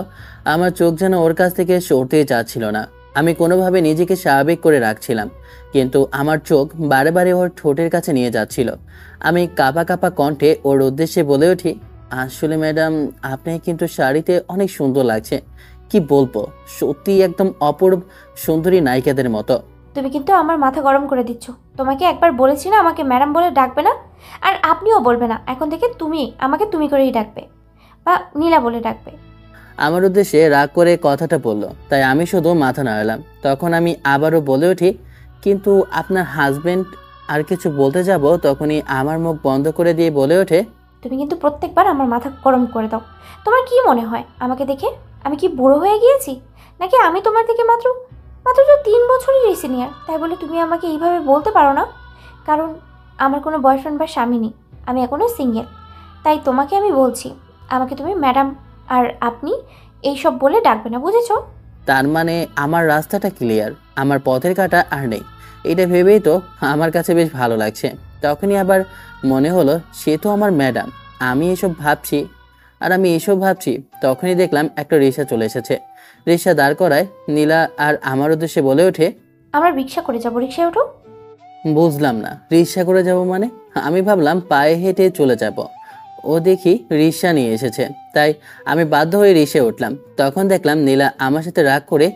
[SPEAKER 1] আমার চোখ যেন ওর কাছ থেকে সরতেই চাচ্ছিল না। আমি কোনোভাবে নিজেকে স্বাভাবিক করে রাখছিলাম, কিন্তু আমার চোখ বারে বারে ওর ঠোঁটের কাছে নিয়ে যাচ্ছিল। আমি কাঁপা কাঁপা কণ্ঠে ওর উদ্দেশ্যে বলে উঠি, আসলে ম্যাডাম, আপনি কিন্তু শাড়িতে অনেক সুন্দর লাগছে। কি বলবো, সত্যি একদম অপূর্ব সুন্দরী নায়িকাদের মতো।
[SPEAKER 4] তুমি কিন্তু আমার মাথা গরম করে দিচ্ছ। তোমাকে একবার বলেছি না আমাকে ম্যাডাম বলে ডাকবে না, আর আপনিও বলবে না। এখন থেকে তুমি আমাকে তুমি করেই ডাকবে বা নীলা বলে ডাকবে।
[SPEAKER 1] আমার উদ্দেশ্যে রাগ করে কথাটা বলল, তাই আমি শুধু মাথা নাড়ালাম। তখন আমি আবারও বলে উঠি, কিন্তু আপনার হাজবেন্ড। আর কিছু বলতে যাব, তখনই আমার মুখ বন্ধ করে দিয়ে বলে ওঠে,
[SPEAKER 4] তুমি কিন্তু প্রত্যেকবার আমার মাথা গরম করে দাও। তোমার কি মনে হয় আমাকে দেখে আমি কি বুড়ো হয়ে গিয়েছি? নাকি আমি তোমার থেকে মাত্র মাত্র তো 3 বছরেরই সিনিয়র, তাই বলে তুমি আমাকে এইভাবে বলতে পারো না। কারণ আমার কোনো বয়ফ্রেন্ড বা স্বামী নেই, আমি এখনও সিঙ্গেল। তাই তোমাকে আমি বলছি, আমাকে তুমি ম্যাডাম আর আপনি এইসব বলে ডাকবে না, বুঝেছো?
[SPEAKER 1] তার মানে আমার রাস্তাটা ক্লিয়ার, আমার পথের কাঁটা আর নেই। এটা ভেবেই তো আমার কাছে বেশ ভালো লাগছে। তখনই আবার মনে হলো, সে তো আমার ম্যাডাম, আমি এসব ভাবছি। তখনই দেখলাম একটা রিক্সা চলে এসেছে। রিক্সা দাঁড় করায় নীলা আর আমার উদ্দেশ্যে বলে ওঠে,
[SPEAKER 4] আমরা রিক্সা করে যাবো, রিক্সায় ওঠো।
[SPEAKER 1] বুঝলাম না, রিক্সা করে যাব মানে? আমি ভাবলাম পায়ে হেঁটে চলে যাব। ও দেখি রিক্সা নিয়ে এসেছে, তাই আমি বাধ্য হয়ে রিক্সায় উঠলাম। তখন দেখলাম নীলা আমার সাথে রাগ করে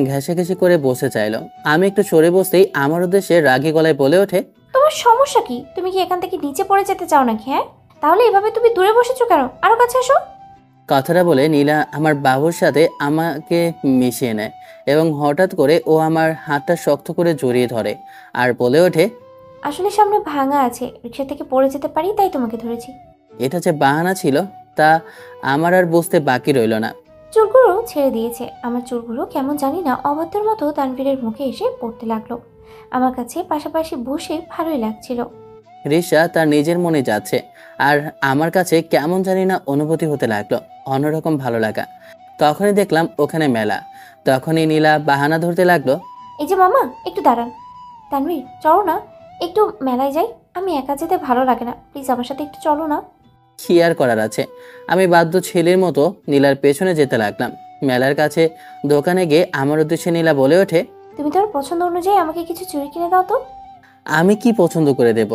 [SPEAKER 1] ঘেঁষাঘেঁষি করে বসে চাইলো। আমি একটু সরে বসতেই আমার উদ্দেশ্যে রাগী গলায় বলে ওঠে,
[SPEAKER 4] তোমার সমস্যা কি? তুমি কি এখান থেকে নিচে পড়ে যেতে চাও নাকি? হ্যাঁ, তাহলে এভাবে তুমি দূরে বসেছো কেন? আরো কাছে এসো।
[SPEAKER 1] কথাটা বলে নীলা আমার বাবুর সাথে আমাকে মিশিয়ে নেয় এবং হঠাৎ করে ও আমার হাতটা শক্ত করে জড়িয়ে ধরে আর বলে ওঠে,
[SPEAKER 4] আসলে সামনে ভাঙা আছে, রিক্সা থেকে পড়ে যেতে পারি, তাই তোমাকে ধরেছি।
[SPEAKER 1] এটা যে বাহানা ছিল তা আমার আর বুঝতে বাকি রইল না।
[SPEAKER 4] চুলগুলো ছেড়ে দিয়েছে। আমার চুলগুলো কেমন জানি না অবাধ্যের মতো তানভীরের মুখে এসে পড়তে লাগলো। আমার কাছে পাশাপাশি বসে ভালোই লাগছিল।
[SPEAKER 1] রিসা তার নিজের মনে যাচ্ছে, আর আমার কাছে কেমন জানি না অনুভূতি হতে লাগলো, অন্যরকম ভালো লাগা। তখনই দেখলাম ওখানে মেলা। তখনই নীলা বাহানা ধরতে লাগলো,
[SPEAKER 4] এই যে মামা, একটু দাঁড়ান। তানভীর, চলো না, একটু মেলায় যাই। আমি একা যেতে ভালো লাগে না, প্লিজ আমার সাথে একটু চলো না।
[SPEAKER 1] কি আর করার আছে। আমি বাধ্য ছেলের মতো নীলার পেছনে যেতে লাগলাম। মেলার কাছে দোকানে গিয়ে আমার উদ্দেশ্যে নীলা বলে ওঠে,
[SPEAKER 4] তুমি তোমার পছন্দ অনুযায়ী আমাকে কিছু চুড়ি কিনে দাও তো।
[SPEAKER 1] আমি কি পছন্দ করে দেব?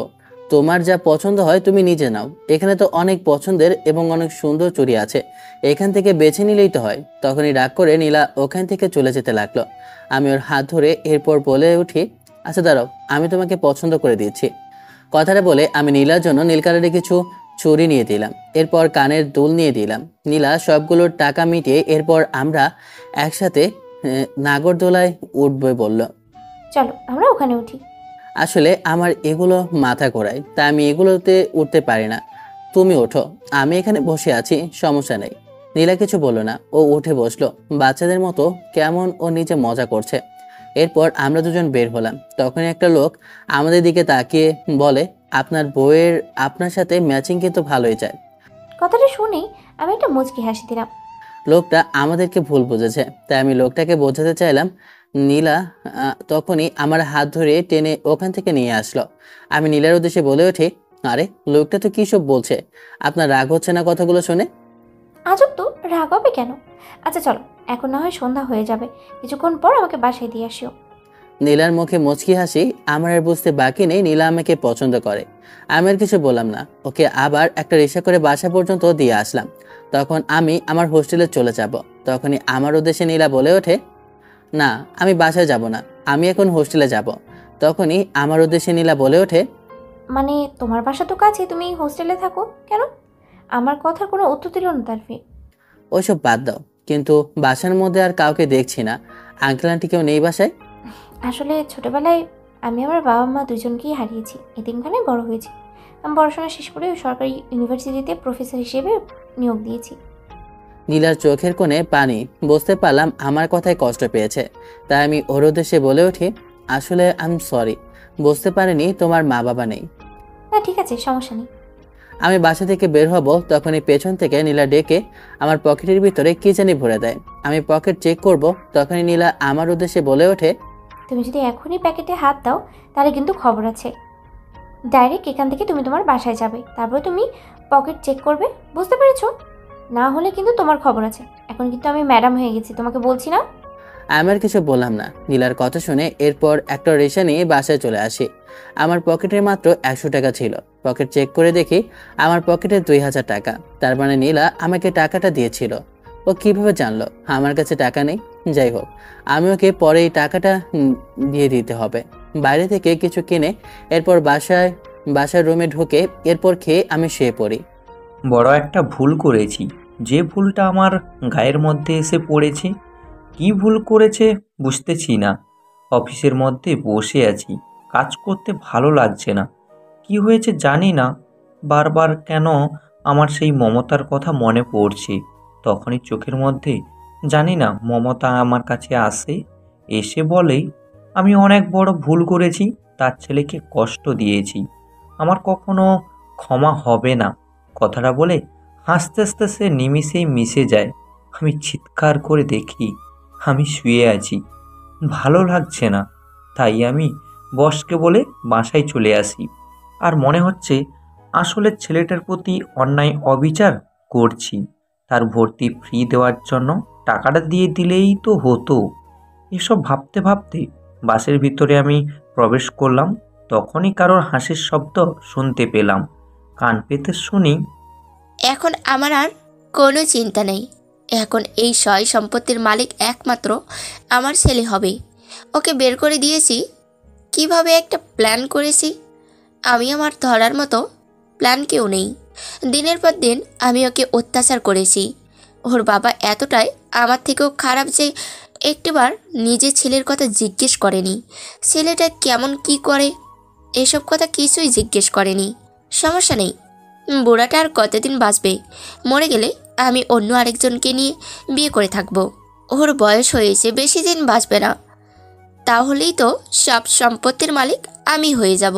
[SPEAKER 1] তোমার যা পছন্দ হয় তুমি নিজে নাও। এখানে তো অনেক পছন্দের এবং অনেক সুন্দর চুড়ি আছে, এখান থেকে বেছে নিলেই তো হয়। তখনই রাগ করে নীলা ওখান থেকে চলে যেতে লাগলো। আমি ওর হাত ধরে এরপর বলে উঠি, আচ্ছা দাঁড়াও, আমি তোমাকে পছন্দ করে দিচ্ছি। কথাটা বলে আমি নীলার জন্য নীল কালারের কিছু চুড়ি নিয়ে দিলাম, এরপর কানের দুল নিয়ে দিলাম। নীলা সবগুলোর টাকা মিটিয়ে এরপর আমরা একসাথে নাগরদোলায় উঠবে বলল।
[SPEAKER 4] চলো আমরা ওখানে উঠি।
[SPEAKER 1] আসলে আমার এগুলো মাথা ঘোরায়, তাই আমি এগুলোতে উঠতে পারি না। তুমি ওঠো, আমি এখানে বসে আছি, সমস্যা নেই। নীলা কিছু বলল না, ও উঠে বসলো বাচ্চাদের মতো, কেমন ও নিজে মজা করছে। এরপর আমরা দুজন বের হলাম। তখন একটা লোক আমাদের দিকে তাকিয়ে বলে, আপনার বউয়ের আপনার সাথে ম্যাচিং কিন্তু ভালোই যায়।
[SPEAKER 4] কথাটা শুনেই আমি একটা মুচকি হাসি দিলাম।
[SPEAKER 1] লোকটা আমাদেরকে ভুল বুঝেছে, তাই আমি লোকটাকে বোঝাতে চাইলাম। নীলা তখনই আমার হাত ধরে টেনে ওখান থেকে নিয়ে আসলো। আমি নীলার উদ্দেশ্যে বলে উঠি, আরে লোকটা তো কী সব বলছে, আপনার রাগ হচ্ছে না কথাগুলো শুনে?
[SPEAKER 4] আজব তো, রাগ হবে কেন? আচ্ছা চলো, এখন না হয় সন্ধ্যা হয়ে যাবে, কিছুক্ষণ পর আমাকে বাসায় দিয়ে আসিও।
[SPEAKER 1] নীলার মুখে মুচকি হাসি। আমার আর বুঝতে বাকি নেই নীলা আমাকে পছন্দ করে। আমি আর কিছু বললাম না, ওকে আবার একটা রিক্সা করে বাসা পর্যন্ত দিয়ে আসলাম। তখন আমি আমার হোস্টেলে চলে যাব। তখনই আমার উদ্দেশ্যে নীলা বলে ওঠে, না আমি বাসায় যাব না, আমি এখন হোস্টেলে যাব। তখনই আমার উদ্দেশ্যে নীলা বলে ওঠে,
[SPEAKER 4] মানে তোমার বাসা তো কাছে, তুমি হোস্টেলে থাকো কেন? আমার কথার কোনো উত্তর দিল না তানভীর।
[SPEAKER 1] ওইসব বাদ দাও, কিন্তু বাসার মধ্যে আর কাউকে দেখছি না, আঙ্কেল আন্টি কেউ নেই বাসায়?
[SPEAKER 4] আসলে ছোটবেলায় আমি আমার বাবা মা দুজনকেই হারিয়েছি, এতিমখানায় বড় হয়েছি। আমি পড়াশোনা শেষ করে সরকারি ইউনিভার্সিটিতে প্রফেসর হিসেবে নিয়োগ দিয়েছি।
[SPEAKER 1] নীলার চোখের কোণে পানি। বুঝতে পারলাম আমার কথায় কষ্ট পেয়েছে, তাই আমি ওর উদ্দেশ্যে বলে উঠি, আসলে আই এম সরি, বুঝতে পারিনি তোমার মা বাবা নেই।
[SPEAKER 4] না ঠিক আছে, সমস্যা নেই।
[SPEAKER 1] আমি বাসা থেকে বের হব, তখনই পেছন থেকে নীলা ডেকে আমার পকেটের ভিতরে কি জানি ভরে দেয়। আমি পকেট চেক করব, তখনই নীলা আমার উদ্দেশ্যে বলে ওঠে,
[SPEAKER 4] তুমি যদি এখনই প্যাকেটে হাত দাও তাহলে কিন্তু খবর আছে। ডাইরেক্ট এখান থেকে তুমি তোমার বাসায় যাবে, তারপরে তুমি পকেট চেক করবে, বুঝতে পেরেছো? না হলে কিন্তু তোমার খবর আছে। এখন কিন্তু আমি ম্যাডাম হয়ে গেছি, তোমাকে বলছি না?
[SPEAKER 1] আমি আর কিছু বললাম না। নীলার কথা শুনে এরপর একটা রিক্সা নিয়ে বাসায় চলে আসি। আমার পকেটে মাত্র 100 টাকা ছিল। পকেট চেক করে দেখি আমার পকেটে 2000 টাকা। তার মানে নীলা আমাকে টাকাটা দিয়েছিল। ও কিভাবে জানলো আমার কাছে টাকা নেই? যাই হোক, আমি ওকে পরে এই টাকাটা দিয়ে দিতে হবে। বাইরে থেকে কিছু কিনে এরপর বাসার রুমে ঢুকে এরপর খেয়ে আমি শুয়ে পড়ি।
[SPEAKER 7] বড় একটা ভুল করেছি, যে ভুলটা আমার গায়ের মধ্যে এসে পড়েছে। কি ভুল করেছে বুঝতেছি না। অফিসের মধ্যে বসে আছি, কাজ করতে ভালো লাগছে না। কি হয়েছে জানি না, বারবার কেন আমার সেই মমতার কথা মনে পড়ছে। তখনই চোখের মধ্যে জানি না মমতা আমার কাছে আসে, এসে বলে আমি অনেক বড় ভুল করেছি, তার ছেলেকে কষ্ট দিয়েছি, আমার কখনো ক্ষমা হবে না। কথাটা বলে হাসতে হাসতে সে নিমিষেই মিশে যায়। আমি চিৎকার করে দেখি আমি শুয়ে আছি, ভালো লাগছে না। তাই আমি বসকে বলে বাসায় চলে আসি। আর মনে হচ্ছে আসলে ছেলেটার প্রতি অন্যায় অবিচার করছি। তার ভর্তি ফ্রি দেওয়ার জন্য টাকাটা দিয়ে দিলেই তো হতো। এসব ভাবতে ভাবতে বাসের ভিতরে আমি প্রবেশ করলাম। তখনই কারোর হাসির শব্দ শুনতে পেলাম। কান পেতে শুনি,
[SPEAKER 6] এখন আমার আর কোনো চিন্তা নেই। এখন এই সয় সম্পত্তির মালিক একমাত্র আমার ছেলে হবে। ওকে বের করে দিয়েছি। কিভাবে একটা প্ল্যান করেছি, আমি আমার ধরার মতো প্ল্যান কেউ নেই। দিনের পর দিন আমি ওকে অত্যাচার করেছি। ওর বাবা এতটাই আমার থেকেও খারাপ যে একটিবার নিজের ছেলের কথা জিজ্ঞেস করেনি। ছেলেটা কেমন কি করে এসব কথা কিছুই জিজ্ঞেস করেনি। সমস্যা নেই, বুড়াটা আর কতদিন বাঁচবে? মরে গেলে আমি অন্য আরেকজনকে নিয়ে বিয়ে করে থাকব। ওর বয়স হয়েছে, বেশি দিন বাঁচবে না। তাহলেই তো সব সম্পত্তির মালিক আমি হয়ে যাব।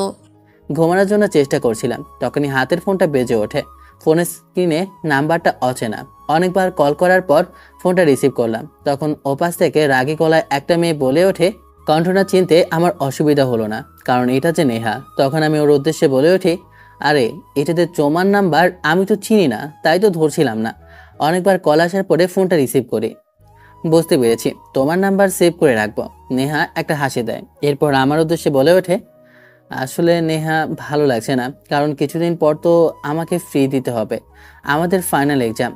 [SPEAKER 1] ঘুমানোর জন্য চেষ্টা করছিলাম, তখনই হাতের ফোনটা বেজে ওঠে। ফোনের স্ক্রিনে নাম্বারটা অচেনা। অনেকবার কল করার পর ফোনটা রিসিভ করলাম। তখন ওপাশ থেকে রাগী গলায় একটা মেয়ে বলে ওঠে। কণ্ঠটা চিনতে আমার অসুবিধা হলো না, কারণ এটা যে নেহা। তখন আমি ওর উদ্দেশ্যে বলে উঠি, আরে এটাতে চোমার নাম্বার, আমি তো চিনি না, তাই তো ধরছিলাম না। অনেকবার কল আসার পরে ফোনটা রিসিভ করি। বুঝতে পেরেছি, তোমার নাম্বার সেভ করে রাখবো। নেহা একটা হাসি দেয়, এরপর আমার উদ্দেশ্যে বলে ওঠে, আসলে নেহা ভালো লাগছে না, কারণ কিছুদিন পর তো আমাকে ফ্রি দিতে হবে, আমাদের ফাইনাল এক্সাম।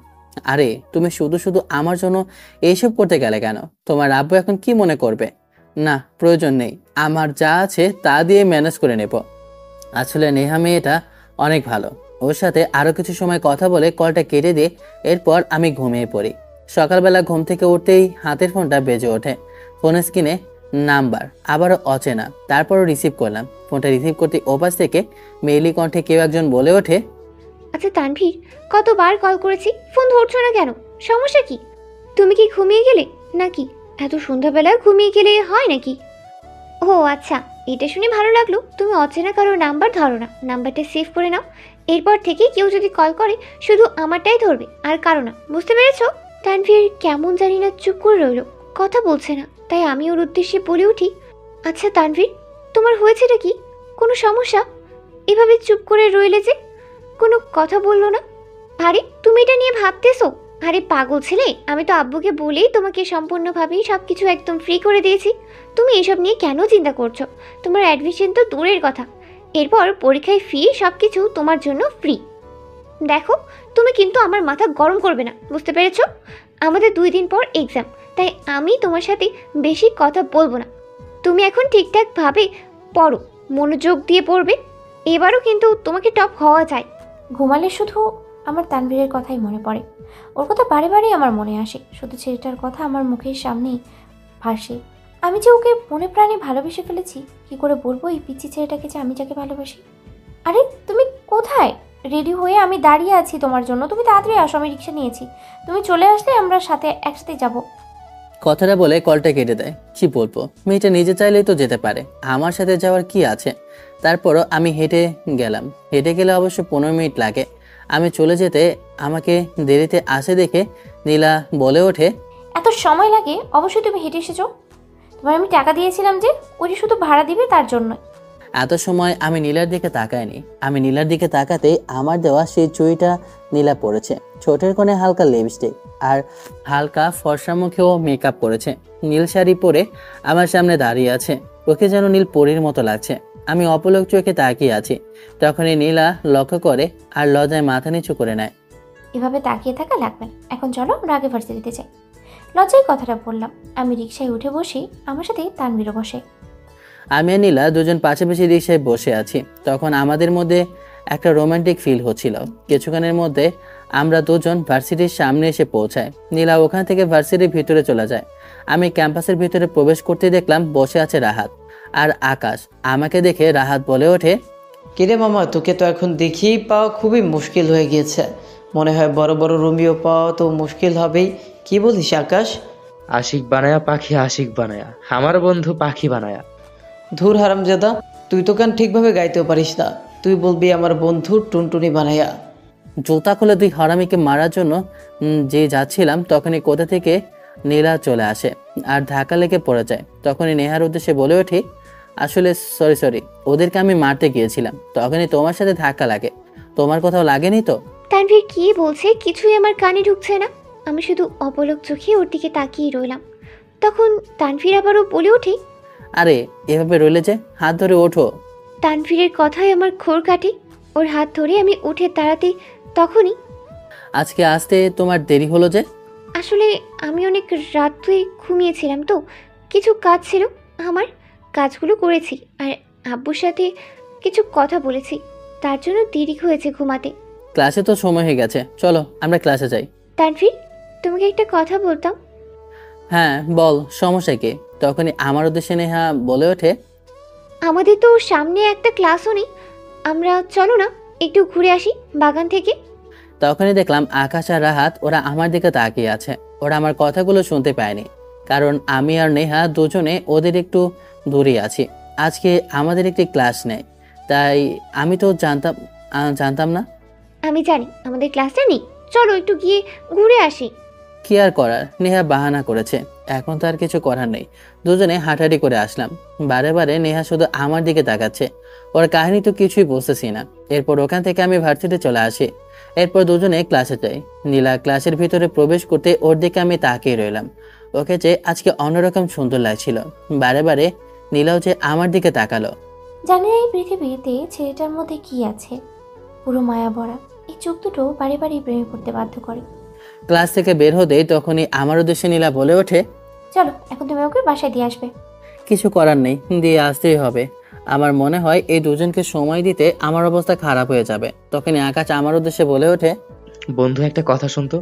[SPEAKER 1] আরে তুমি শুধু শুধু আমার জন্য এইসব করতে গেলে কেন? তোমার আব্বু এখন কি মনে করবে? না, প্রয়োজন নেই, আমার যা আছে তা দিয়ে ম্যানেজ করে নেব। আসলে নেহা মেয়েটা অনেক ভালো। ওর সাথে আরও কিছু সময় কথা বলে কলটা কেটে দিয়ে এরপর আমি ঘুমিয়ে পড়ি। সকালবেলা ঘুম থেকে উঠতেই হাতের ফোনটা বেজে ওঠে। ফোনের স্ক্রিনে নাম্বার আবারও অচেনা। তারপরও রিসিভ করলাম। ফোনটা রিসিভ করতে ওপাশ থেকে মেইলি কণ্ঠে কেউ একজন বলে ওঠে,
[SPEAKER 5] আচ্ছা তানভীর, কতবার কল করেছি, ফোন ধরছো না কেন? সমস্যা কি? তুমি কি ঘুমিয়ে গেলে নাকি? এত সন্ধ্যাবেলা ঘুমিয়ে গেলে হয় নাকি? ও আচ্ছা, এটা শুনে ভালো লাগলো। তুমি অচেনা কারো নাম্বার ধরো না, নাম্বারটা সেভ করে নাও। এরপর থেকে কেউ যদি কল করে শুধু আমারটাই ধরবে, আর কারো না, বুঝতে পেরেছো? তানভীর কেমন জানি না চুপ করে রইল, কথা বলছে না। তাই আমি ওর উদ্দেশ্যে বলে উঠি, আচ্ছা তানভীর, তোমার হয়েছেটা কি? কোনো সমস্যা? এভাবে চুপ করে রইলে যে, কোনো কথা বললো না। আরে তুমি এটা নিয়ে ভাবতেছো? আরে পাগল ছেলে, আমি তো আব্বুকে বলেই তোমাকে সম্পূর্ণভাবেই সব কিছু একদম ফ্রি করে দিয়েছি। তুমি এসব নিয়ে কেন চিন্তা করছো? তোমার অ্যাডমিশন তো দূরের কথা, এরপর পরীক্ষায় ফি সব কিছু তোমার জন্য ফ্রি। দেখো, তুমি কিন্তু আমার মাথা গরম করবে না, বুঝতে পেরেছো? আমাদের 2 দিন পর এক্সাম, তাই আমি তোমার সাথে বেশি কথা বলবো না। তুমি এখন ঠিকঠাকভাবে পড়ো, মনোযোগ দিয়ে পড়বে। এবারও কিন্তু তোমাকে টপ হওয়া চাই।
[SPEAKER 4] ঘুমালে শুধু আমার তানভীরের কথাই মনে পড়ে। ওর কথা বারে বারে আমার মনে আসে। শুধু ছেলেটার কথা আমার মুখের সামনেই ভাসে। আমি যে ওকে মনে প্রাণে ভালোবেসে ফেলেছি, কি করে বলবো এই পিচ্ছি ছেলেটাকে যে আমি যাকে ভালোবাসি। আরে তুমি কোথায়? রেডি হয়ে আমি দাঁড়িয়ে আছি তোমার জন্য, তুমি তাড়াতাড়ি আসো, আমি রিক্সা নিয়েছি। তুমি চলে আসলে আমরা একসাথে যাব।
[SPEAKER 1] কথাটা বলে কলটা কেটে দেয়। কি বলবো, মেয়েটা নিজে চাইলেই তো যেতে পারে, আমার সাথে যাওয়ার কি আছে? তারপরও আমি হেঁটে গেলাম। হেঁটে গেলে অবশ্য 15 মিনিট লাগে। আমি চলে যেতে আমাকে দেরিতে আসে দেখে নীলা বলে ওঠে,
[SPEAKER 4] এত সময় লাগে? অবশ্যই তুমি হেঁটে এসেছো। তোমার আমি টাকা দিয়েছিলাম যে, ওই শুধু ভাড়া দিবে তার জন্য।
[SPEAKER 1] এত সময় আমি নীলার দিকে তাকাইনি। আমি নীলার দিকে তাকাতেই আমার দেওয়া সেই চুড়িটা নীলা পরেছে। ঠোঁটের কোণে হালকা লিপস্টিক আর হালকা ফর্সা মুখেও মেকআপ করেছে। নীল শাড়ি পরে আমার সামনে দাঁড়িয়ে আছে। ওকে যেন নীল পরীর মতো লাগছে। আমি অপলক চোখে তাকিয়ে আছি। তখনই নীলা লক্ষ্য করে আর লজ্জায় মাথা নিচু করে নেয়।
[SPEAKER 4] এভাবে তাকিয়ে থাকা লাগবে না, এখন চলো আমরা আগে ভার্সিটিতে যাই। লজ্জায় কথাটা বললাম। আমি রিকশায় উঠে বসি, আমার সাথে তানভীরও বসে।
[SPEAKER 1] আমি আর নীলা দুজন পাশাপাশি রিকশায় বসে আছি। তখন আমাদের মধ্যে একটা রোমান্টিক ফিল হচ্ছিল। কিছুক্ষণের মধ্যে আমরা দুজন ভার্সিটির সামনে এসে পৌঁছাই। নীলা ওখান থেকে ভার্সিটির ভিতরে চলে যায়। আমি ক্যাম্পাসের ভিতরে প্রবেশ করতে দেখলাম বসে আছে রাহাত আর আকাশ। আমাকে দেখে রাহাত বলে ওঠে,
[SPEAKER 2] কিরে মামা, তোকে তো এখন দেখেই পাওয়া খুবই মুশকিল হয়ে গিয়েছে। মনে হয় বড় বড় রোমিও পাওয়া তো মুশকিল হবেই। কি বলিস আকাশ?
[SPEAKER 3] আশিক বানায়া পাখি আশিক বানায়া, আমার বন্ধু পাখি বানায়া।
[SPEAKER 2] ধুর হারামজাদা, তুই তো গান ঠিকভাবে গাইতেও পারিস না, তুই বলবি আমার বন্ধু টুনটুনি বানাইয়া।
[SPEAKER 1] জুতা খুলে দুই হারামিকে মারার জন্য যে যাচ্ছিলাম তখনই কোথা থেকে নীলা চলে আসে আর ধাক্কা লেগে পড়ে যায়। তখনই নেহার উদ্দেশ্যে বলে ওঠে, আসলে সরি, ওদেরকে আমি মারতে গিয়েছিলাম, তখনই তোমার সাথে ধাক্কা লাগে। তোমার কোথাও লাগেনি তো?
[SPEAKER 5] তানভীর কি বলছে কিছুই আমার কানে ঢুকছে না। আমি শুধু অপলক চোখে ওর দিকে তাকিয়ে রইলাম। তখন তানভীর আবারও বলে ওঠে,
[SPEAKER 1] আরে এভাবে রইলে যে, হাত ধরে ওঠো।
[SPEAKER 5] তানভীরের কথায় আমার ঘোর কাটে। ওর হাত ধরে আমি উঠে দাঁড়াতে তখনই,
[SPEAKER 1] আজকে আসতে তোমার দেরি হলো যে?
[SPEAKER 5] আসলে আমি অনেক রাত ধরে ঘুমিয়েছিলাম তো, কিছু কাজ ছিল আমার, কাজগুলো করেছি আর আব্বুর সাথে কিছু কথা বলেছি, তার জন্য দেরি হয়েছে ঘুমাতে।
[SPEAKER 1] ক্লাসে তো সময় হয়ে গেছে, চলো আমরা ক্লাসে যাই।
[SPEAKER 5] তানভীর, তোমাকে একটা কথা বলতাম।
[SPEAKER 1] হ্যাঁ বল, সমস্যা কি? তখনই আমার উদ্দেশ্যে নেহা বলে ওঠে,
[SPEAKER 5] আমাদের তো সামনে একটা ক্লাসও নেই, আমরা চলো না একটু ঘুরে আসি বাগান থেকে।
[SPEAKER 1] তখনই দেখলাম আকাশ আর রাহাত ওরা আমার দিকে তাকিয়ে আছে। ওরা আমার কথাগুলো শুনতে পায়নি, কারণ আমি আর নেহা দুজনে ওদের একটু দূরে আছি। আজকে আমাদের একটি ক্লাস নেই, তাই আমি তো জানতাম না।
[SPEAKER 5] আমি জানি আমাদের ক্লাসটা নেই, চলো একটু গিয়ে ঘুরে আসি।
[SPEAKER 1] কি আর করার, নেহা বাহানা করেছে, এখন তো আর কিছু করার নেই। দুজনে হাঁটাহাঁটি করে আসলাম। বারে বারে নেহা শুধু আমার দিকে তাকাচ্ছে। ওর কাহিনী তো কিছুই বুঝতেছি না। এরপর ওখান থেকে আমি ভার্সিটি চলে আসি। এরপর দুজনে ক্লাসে যাই। নীলা ক্লাসের ভিতরে প্রবেশ করতে ওর দিকে আমি তাকিয়ে রইলাম। ওকে যে আজকে অন্যরকম সুন্দর লাগছিল। বারে বারে নীলাও যে আমার দিকে তাকালো।
[SPEAKER 4] জানি না এই পৃথিবীতে ছেলেটার মধ্যে কি আছে, পুরো মায়া ভরা। এই চোখ দুটো বারে বারে প্রেমে পড়তে বাধ্য করে।
[SPEAKER 1] ক্লাস থেকে বের হতেই তখনই আমার উদ্দেশ্যে নীলা বলে ওঠে,
[SPEAKER 4] চলো এখন তুমি ওকে বাসায় দিয়ে আসবে।
[SPEAKER 1] কিছু করার নেই, দিয়ে আসতেই হবে। আমার মনে হয় এই দুজনকে সময় দিতে আমার অবস্থা খারাপ হয়ে যাবে। তখনই আকাশ আমার উদ্দেশ্যে বলে ওঠে,
[SPEAKER 3] বন্ধু একটা কথা শুনতো।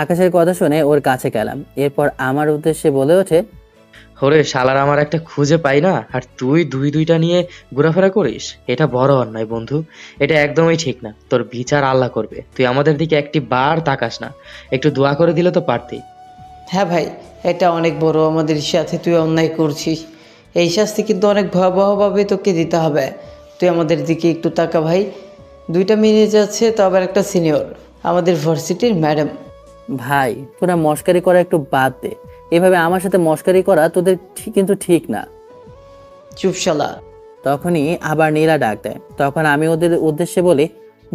[SPEAKER 1] আকাশের কথা শুনে ওর কাছে গেলাম। এরপর আমার উদ্দেশ্যে বলে ওঠে,
[SPEAKER 3] ওরে শালার, আমার একটা খুঁজে পাই না আর তুই দুইটা নিয়ে ঘোরাফেরা করিস, এটা বড় অন্যায় বন্ধু, এটা একদমই ঠিক না। তোর বিচার আল্লাহ করবে। তুই আমাদের দিকে একটি বার তাকাস না, একটু দোয়া করে দিলে তো পারতি।
[SPEAKER 2] হ্যাঁ ভাই, এটা অনেক বড়, আমাদের সাথে তুই অন্যায় করছিস। এই শাস্তি কিন্তু অনেক ভয়াবহভাবে তোকে দিতে হবে। তুই আমাদের দিকে একটু তাকা ভাই। দুইটা মিনিট যাচ্ছে, তো আবার একটা সিনিয়র, আমাদের ভার্সিটির ম্যাডাম।
[SPEAKER 1] ভাই তোরা মস্কারি করা একটু বাদ দে। এভাবে আমার সাথে মস্কারি করা তোদের কিন্তু ঠিক না।
[SPEAKER 2] চুপ শালা।
[SPEAKER 1] তখনই আবার নীলা ডাক দেয়। তখন আমি ওদের উদ্দেশ্যে বলি,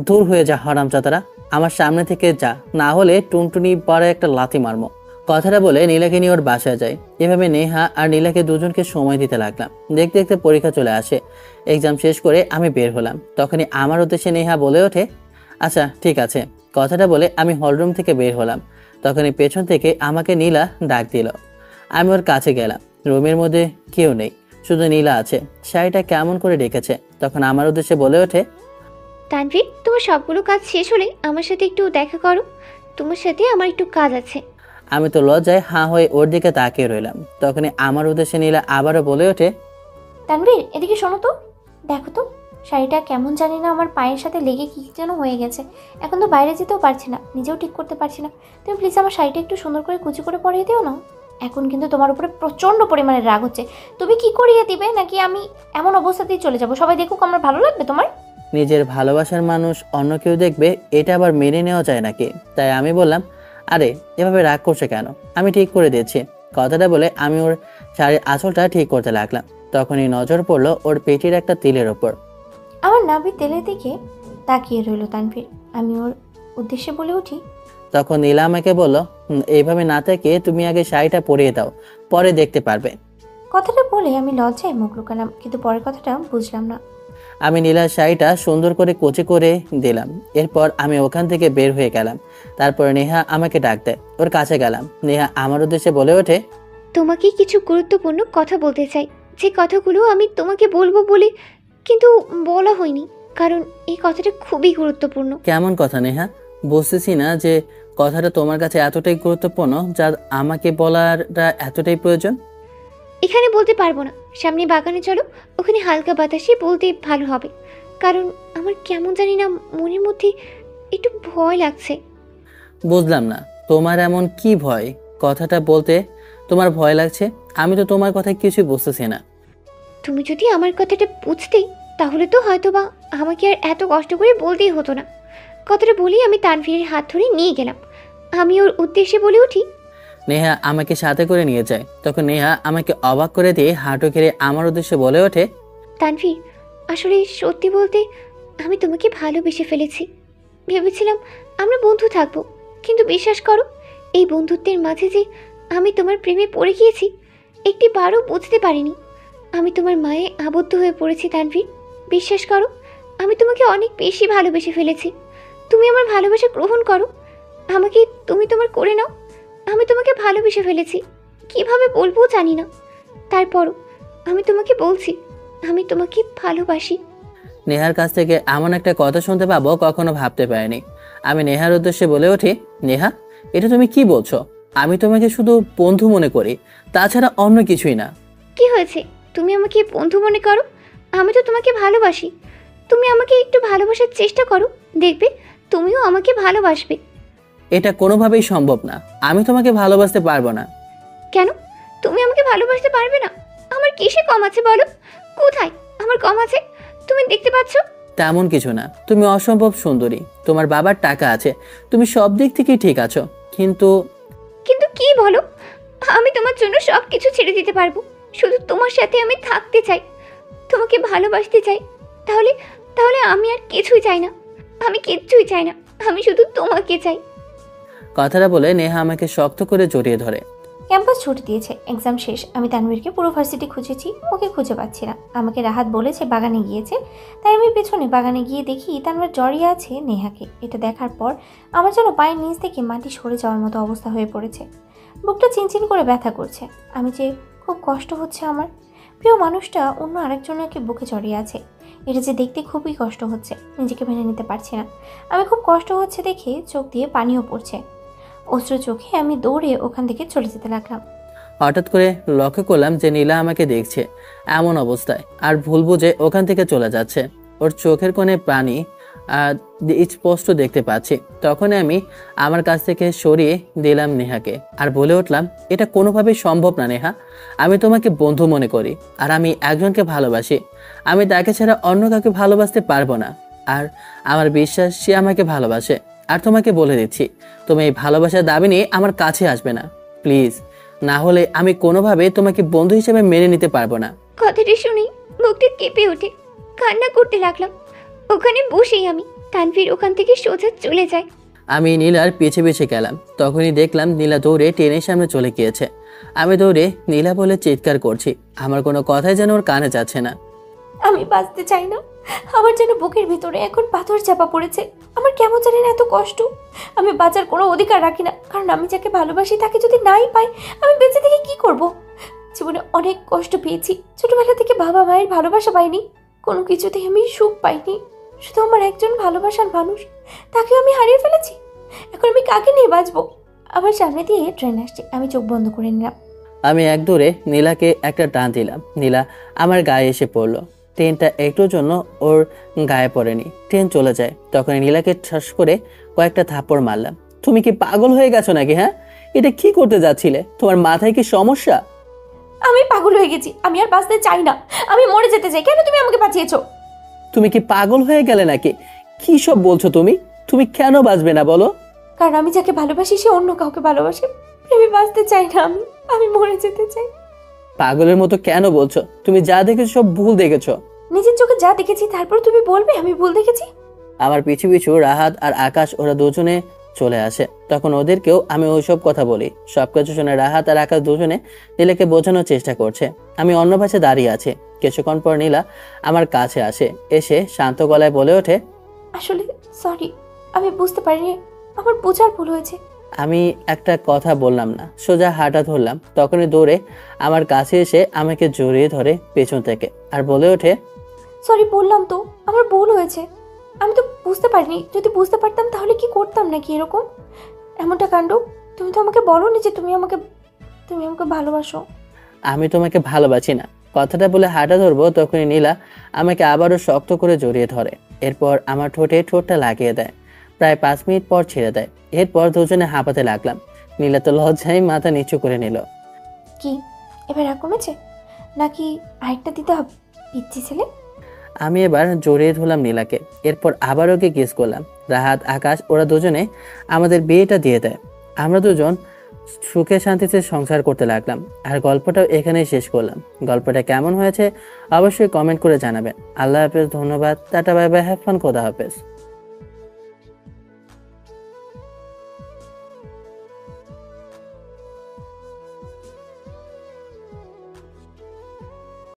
[SPEAKER 1] দূর হয়ে যা হারামজাদারা, আমার সামনে থেকে যা, না হলে টুনটুনি পাড়ে একটা লাথি মারমো। কথাটা বলে নীলাকে নিয়ে ওর বাসায় যায়। এভাবে নেহা আর নীলাকে দুজনকে সময় দিতে লাগলাম। দেখতে দেখতে পরীক্ষা চলে আসে। এক্সাম শেষ করে আমি বের হলাম। তখনই আমার উদ্দেশ্যে নেহা বলে ওঠে, আচ্ছা ঠিক আছে। কথাটা বলে আমি হলরুম থেকে বের হলাম। তখনই পেছন থেকে আমাকে নীলা ডাক দিল। আমি ওর কাছে গেলাম। রুমের মধ্যে কেউ নেই, শুধু নীলা আছে। শাড়িটা কেমন করে রেখেছে। তখন আমার উদ্দেশ্যে বলে ওঠে,
[SPEAKER 5] তানভীর, তোমার সবগুলো কাজ শেষ হলে আমার সাথে একটু দেখা করো, তোমার সাথে আমার একটু কাজ আছে।
[SPEAKER 1] আমি তো লজ্জায় হাঁ হয়ে ওর দিকে তাকিয়ে রইলাম। তখনই আমার উদ্দেশ্যে নীলা আবারও বলে ওঠে,
[SPEAKER 4] তানভীর এদিকে শোনো তো, দেখো তো শাড়িটা কেমন জানি না আমার পায়ের সাথে লেগে কি যেন হয়ে গেছে। এখন তো বাইরে যেতেও পারছি না, নিজেও ঠিক করতে পারছি না। তুমি প্লিজ আমার শাড়িটা একটু সুন্দর করে কুচি করে পরিয়ে দিও না। এখন কিন্তু তোমার উপরে প্রচণ্ড পরিমাণে রাগ হচ্ছে। তুমি কি করিয়ে দিবে, নাকি আমি এমন অবস্থাতেই চলে যাব? সবাই দেখুক, আমার ভালো লাগবে তোমার?
[SPEAKER 1] নিজের ভালোবাসার মানুষ অন্য কেউ দেখবে, এটা আবার মেনে নেওয়া যায় নাকি? তাই আমি বললাম, আরে এভাবে রাগ করছে কেন, আমি ঠিক করে দিচ্ছি। কথাটা বলে আমি ওর শাড়ির আঁচলটা ঠিক করতে লাগলাম। তখনই নজর পড়লো ওর পেটের একটা তিলের ওপর।
[SPEAKER 4] আমার নাভির তেলের দিকে তাকিয়ে রইল তানভীর। আমি ওর উদ্দেশ্যে বলে উঠি,
[SPEAKER 1] তখন নীলা আমাকে বলল, এইভাবে না থেকে তুমি আগে শাড়িটা পরিয়ে দাও, পরে দেখতে পারবে।
[SPEAKER 4] কথাটা বলে আমি লজ্জায় মুখ লুকালাম, কিন্তু পরের কথাটা বুঝলাম না।
[SPEAKER 1] আমি নীলার শাড়িটা সুন্দর করে কুচি করে দিলাম। এরপর আমি ওখান থেকে বের হয়ে গেলাম। তারপর নেহা আমাকে ডাক দেয়, ওর কাছে গেলাম। নেহা আমার উদ্দেশ্যে বলে ওঠে,
[SPEAKER 5] তোমাকে কিছু গুরুত্বপূর্ণ কথা বলতে চাই, যে কথাগুলো আমি তোমাকে বলবো বলে কিন্তু বলা হয়নি, কারণ এই কথাটা খুবই গুরুত্বপূর্ণ।
[SPEAKER 1] কেমন কথা নেহা? বুঝতেছি না যে কথাটা তোমার কাছে এতটাই গুরুত্বপূর্ণ যা আমাকে বলাটা এতটাই প্রয়োজন।
[SPEAKER 5] এখানে বলতে পারবো না, সামনে বাগানে চলো, ওখানে হালকা বাতাসে বলতে ভালো হবে, কারণ আমার কেমন জানি না মনের মধ্যে একটু ভয় লাগছে।
[SPEAKER 1] বুঝলাম না, তোমার এমন কি ভয়? কথাটা বলতে তোমার ভয় লাগছে? আমি তো তোমার কথা কিছুই বুঝতেছি না।
[SPEAKER 5] তুমি যদি আমার কথাটা বুঝতে, তাহলে তো হয়তো বা আমাকে আর এত কষ্ট করে বলতেই হতো না। কথাটা বলেই আমি তানভীরের হাত ধরে নিয়ে গেলাম। আমি ওর উদ্দেশ্যে বলে উঠি,
[SPEAKER 1] নেহা আমাকে সাথে করে নিয়ে যায়। তখন নেহা আমাকে অবাক করে দিয়ে হাঁটু ঘিরে আমার উদ্দেশ্যে বলে ওঠে,
[SPEAKER 5] তানভীর, আসলে সত্যি বলতে আমি তোমাকে ভালোবেসে ফেলেছি। ভেবেছিলাম আমরা বন্ধু থাকবো, কিন্তু বিশ্বাস করো, এই বন্ধুত্বের মাঝে যে আমি তোমার প্রেমে পড়ে গিয়েছি একটি বারও বুঝতে পারিনি। আমি তোমার মায়ে আবদ্ধ হয়ে পড়েছি তানভীর। বিশ্বাস করো, আমি তোমাকে অনেক বেশি ভালোবেসে ফেলেছি। তুমি আমার ভালোবাসা গ্রহণ করো, আমাকে তুমি তোমার করে নাও। আমি তোমাকে ভালোবেসে ফেলেছি, কিভাবে বলবো জানি না। তারপরও আমি তোমাকে বলছি, আমি তোমাকে ভালোবাসি।
[SPEAKER 1] নেহার কাছ থেকে এমন একটা কথা শুনতে পাবো কখনো ভাবতে পারিনি। আমি নেহার উদ্দেশ্যে বলে উঠি, নেহা, এটা তুমি কি বলছো? আমি তোমাকে শুধু বন্ধু মনে করি, তাছাড়া অন্য কিছুই না।
[SPEAKER 5] কি হয়েছে? তুমি আমাকে বন্ধু মনে করো, আমি তো তোমাকে ভালোবাসি। তুমি আমাকে একটু ভালোবাসার চেষ্টা করো, দেখবে তুমিও আমাকে ভালোবাসবে।
[SPEAKER 1] এটা কোনোভাবেই সম্ভব না। আমি তোমাকে ভালোবাসতে পারবো না।
[SPEAKER 5] কেন? তুমি আমাকে ভালোবাসতে পারবে না? আমার কিসে কম আছে বলো? কোথায় আমার কম আছে তুমি দেখতে পাচ্ছ?
[SPEAKER 1] তেমন কিছু না, তুমি অসম্ভব সুন্দরী, তোমার বাবার টাকা আছে, তুমি সব দিক থেকেই ঠিক আছো, কিন্তু
[SPEAKER 5] কিন্তু কি বলো? আমি তোমার জন্য সব কিছু ছেড়ে দিতে পারবো, শুধু তোমার সাথে আমি থাকতে চাই, তোমাকে ভালোবাসতে চাই। তাহলে তাহলে আমি আর কিছুই চাই না, আমি কিচ্ছুই চাই না, আমি শুধু তোমাকে চাই।
[SPEAKER 1] কথাটা বলে নেহা আমাকে শক্ত করে জড়িয়ে ধরে।
[SPEAKER 4] ক্যাম্পাস ছুটি দিয়েছে, এক্সাম শেষ। আমি তানভীরকে পুরো ভার্সিটি খুঁজেছি, ওকে খুঁজে পাচ্ছি না। আমাকে রাহাত বলেছে বাগানে গিয়েছে, তাই আমি পেছনে বাগানে গিয়ে দেখি তানভীর জড়িয়ে আছে নেহাকে। এটা দেখার পর আমার যেন পায়ের নিচ থেকে মাটি সরে যাওয়ার মতো অবস্থা হয়ে পড়েছে। বুকটা চিনচিন করে ব্যথা করছে। আমি যে খুব কষ্ট হচ্ছে, আমার প্রিয় মানুষটা অন্য আরেকজনকে বুকে জড়িয়ে আছে। এটা যে দেখতে খুবই কষ্ট হচ্ছে, নিজেকে মেনে নিতে পারছি না। আমি খুব কষ্ট হচ্ছে দেখে চোখ দিয়ে পানিও পড়ছে। অশ্রু চোখে আমি দৌড়ে ওখান থেকে চলে যেতে লাগলাম।
[SPEAKER 1] হঠাৎ করে লক্ষ্য করলাম যে নীলা আমাকে দেখছে এমন অবস্থায়, আর ভুল বুঝে ওখান থেকে চলে যাচ্ছে। ওর চোখের কোণে পানি স্পষ্ট দেখতে পাচ্ছি। তখন আমি আমার কাছ থেকে সরিয়ে দিলাম নেহাকে আর বলে উঠলাম, এটা কোনোভাবেই সম্ভব না নেহা। আমি তোমাকে বন্ধু মনে করি, আর আমি একজনকে ভালোবাসি। আমি তাকে ছাড়া অন্য কাউকে ভালোবাসতে পারবো না, আর আমার বিশ্বাস সে আমাকে ভালোবাসে। আর তোমাকে বলে দিচ্ছি, তুমি এই ভালোবাসার দাবি নিয়ে আমার কাছে আসবে না প্লিজ, না হলে আমি কোনোভাবে তোমাকে বন্ধু হিসেবে মেনে নিতে পারবো না।
[SPEAKER 5] কথাটা শুনেই বুকটা কেঁপে ওঠে, কান্না করতে লাগলাম। ওখানে বসেই আমি তানভীর ওখান থেকে সোজা চলে যায়।
[SPEAKER 1] আমি নীলার পিছে পিছে গেলাম। তখনই দেখলাম নীলা দৌড়ে ট্রেনের সামনে চলে গিয়েছে। আমি দৌড়ে নীলা বলে চিৎকার করছি, আমার কোনো কথাই যেন ওর কানে যাচ্ছে না।
[SPEAKER 4] আমি বাঁচতে চাই না, আমার যেন বুকের ভিতরে এখন পাথর চাপা পড়েছে। আমার কেমন জানি না এত কষ্ট। আমি বাঁচার কোনো অধিকার রাখি না, কারণ আমি যাকে ভালোবাসি তাকে যদি নাই পাই, আমি বেঁচে থেকে কি করব? জীবনে অনেক কষ্ট পেয়েছি, ছোটবেলা থেকে বাবা মায়ের ভালোবাসা পাইনি, কোনো কিছুতেই আমি সুখ পাইনি। শুধু আমার একজন ভালোবাসার মানুষ, তাকেও আমি হারিয়ে ফেলেছি। এখন আমি কাকে নিয়ে বাঁচবো? আমার সামনে দিয়ে ট্রেন আসছে, আমি চোখ বন্ধ করে নিলাম।
[SPEAKER 1] আমি এক দৌড়ে নীলাকে একটা টান দিলাম। নীলা আমার গায়ে এসে পড়লো। ট্রেনটা একটুর জন্য ওর গায়ে পড়েনি, ট্রেন চলে যায়। তখন নীলাকে ঠাস করে কয়েকটা থাপ্পড় মারলাম। তুমি কি পাগল হয়ে গেছো নাকি? হ্যাঁ, এটা কি করতে যাচ্ছিলে? তোমার মাথায় কি সমস্যা?
[SPEAKER 4] আমি পাগল হয়ে গেছি, আমি আর বাঁচতে চাই না, আমি মরে যেতে চাই। কেন তুমি আমাকে বাঁচিয়েছো?
[SPEAKER 1] তুমি কি পাগল হয়ে গেলে নাকি? কি সব বলছো তুমি? তুমি কেন বাঁচবে না বলো?
[SPEAKER 4] কারণ আমি যাকে ভালোবাসি সে অন্য কাউকে ভালোবাসে। আমি বাঁচতে চাই না, আমি মরে যেতে চাই।
[SPEAKER 1] পাগলের মতো কেন বলছো? তুমি যা দেখেছো সব ভুল দেখেছো।
[SPEAKER 4] নিজের চোখে যা দেখেছি তারপর তুমি বলবে আমি ভুল দেখেছি?
[SPEAKER 1] আমার পিছু পিছু রাহাত আর আকাশ ওরা দুজনে চলে আসে। তখন ওদেরকেও আমি ওইসব কথা বলি। সবকিছু শুনে রাহাত আর আকাশ দুজনে নীলাকে বোঝানোর চেষ্টা করছে। আমি অন্য পাশে দাঁড়িয়ে আছি। কিছুক্ষণ পর নীলা আমার কাছে আসে, এসে শান্ত গলায় বলে ওঠে,
[SPEAKER 4] আসলে সরি, আমি বুঝতে পারিনি, আমার বোঝার ভুল হয়েছে।
[SPEAKER 1] আমি একটা কথা বললাম না, সোজা হাঁটা ধরলাম। তখনই দৌড়ে আমার কাছে এসে আমাকে জড়িয়ে ধরে পেছন থেকে আর বলে ওঠে,
[SPEAKER 4] সরি বললাম তো, আমার ভুল হয়েছে। আমি তো বুঝতে পারিনি, যদি বুঝতে পারতাম তাহলে কি করতাম নাকি এরকম এমনটা কাণ্ড। তুমি তো আমাকে বলোনি যে তুমি আমাকে ভালোবাসো।
[SPEAKER 1] আমি তোমাকে ভালোবাসি না। কথাটা বলে হাঁটা ধরবো তখনই নীলা আমাকে আবারও শক্ত করে জড়িয়ে ধরে। এরপর আমার ঠোঁটে ঠোঁটটা লাগিয়ে দেয়। প্রায় 5 মিনিট পর ছেড়ে দেয়। এরপর দুজনে হাঁপাতে লাগলাম। নীলা তো লজ্জায় মাথা নিচু করে নিল।
[SPEAKER 4] কি এবার রাগ কমেছে নাকি আরেকটা দিতে হবে পিচ্ছি ছেলে?
[SPEAKER 1] আমি এবার জড়িয়ে ধরলাম নীলাকে। এরপর আবার ওকে কিস করলাম। রাহাত আকাশ ওরা দুজনে আমাদের বিয়েটা দিয়ে দেয়। আমরা দুজন সুখে শান্তিতে সংসার করতে লাগলাম। আর গল্পটাও এখানেই শেষ করলাম। গল্পটা কেমন হয়েছে অবশ্যই কমেন্ট করে জানাবেন। আল্লাহ হাফেজ, ধন্যবাদ, tata, bye bye, have fun, খোদা হাফেজ।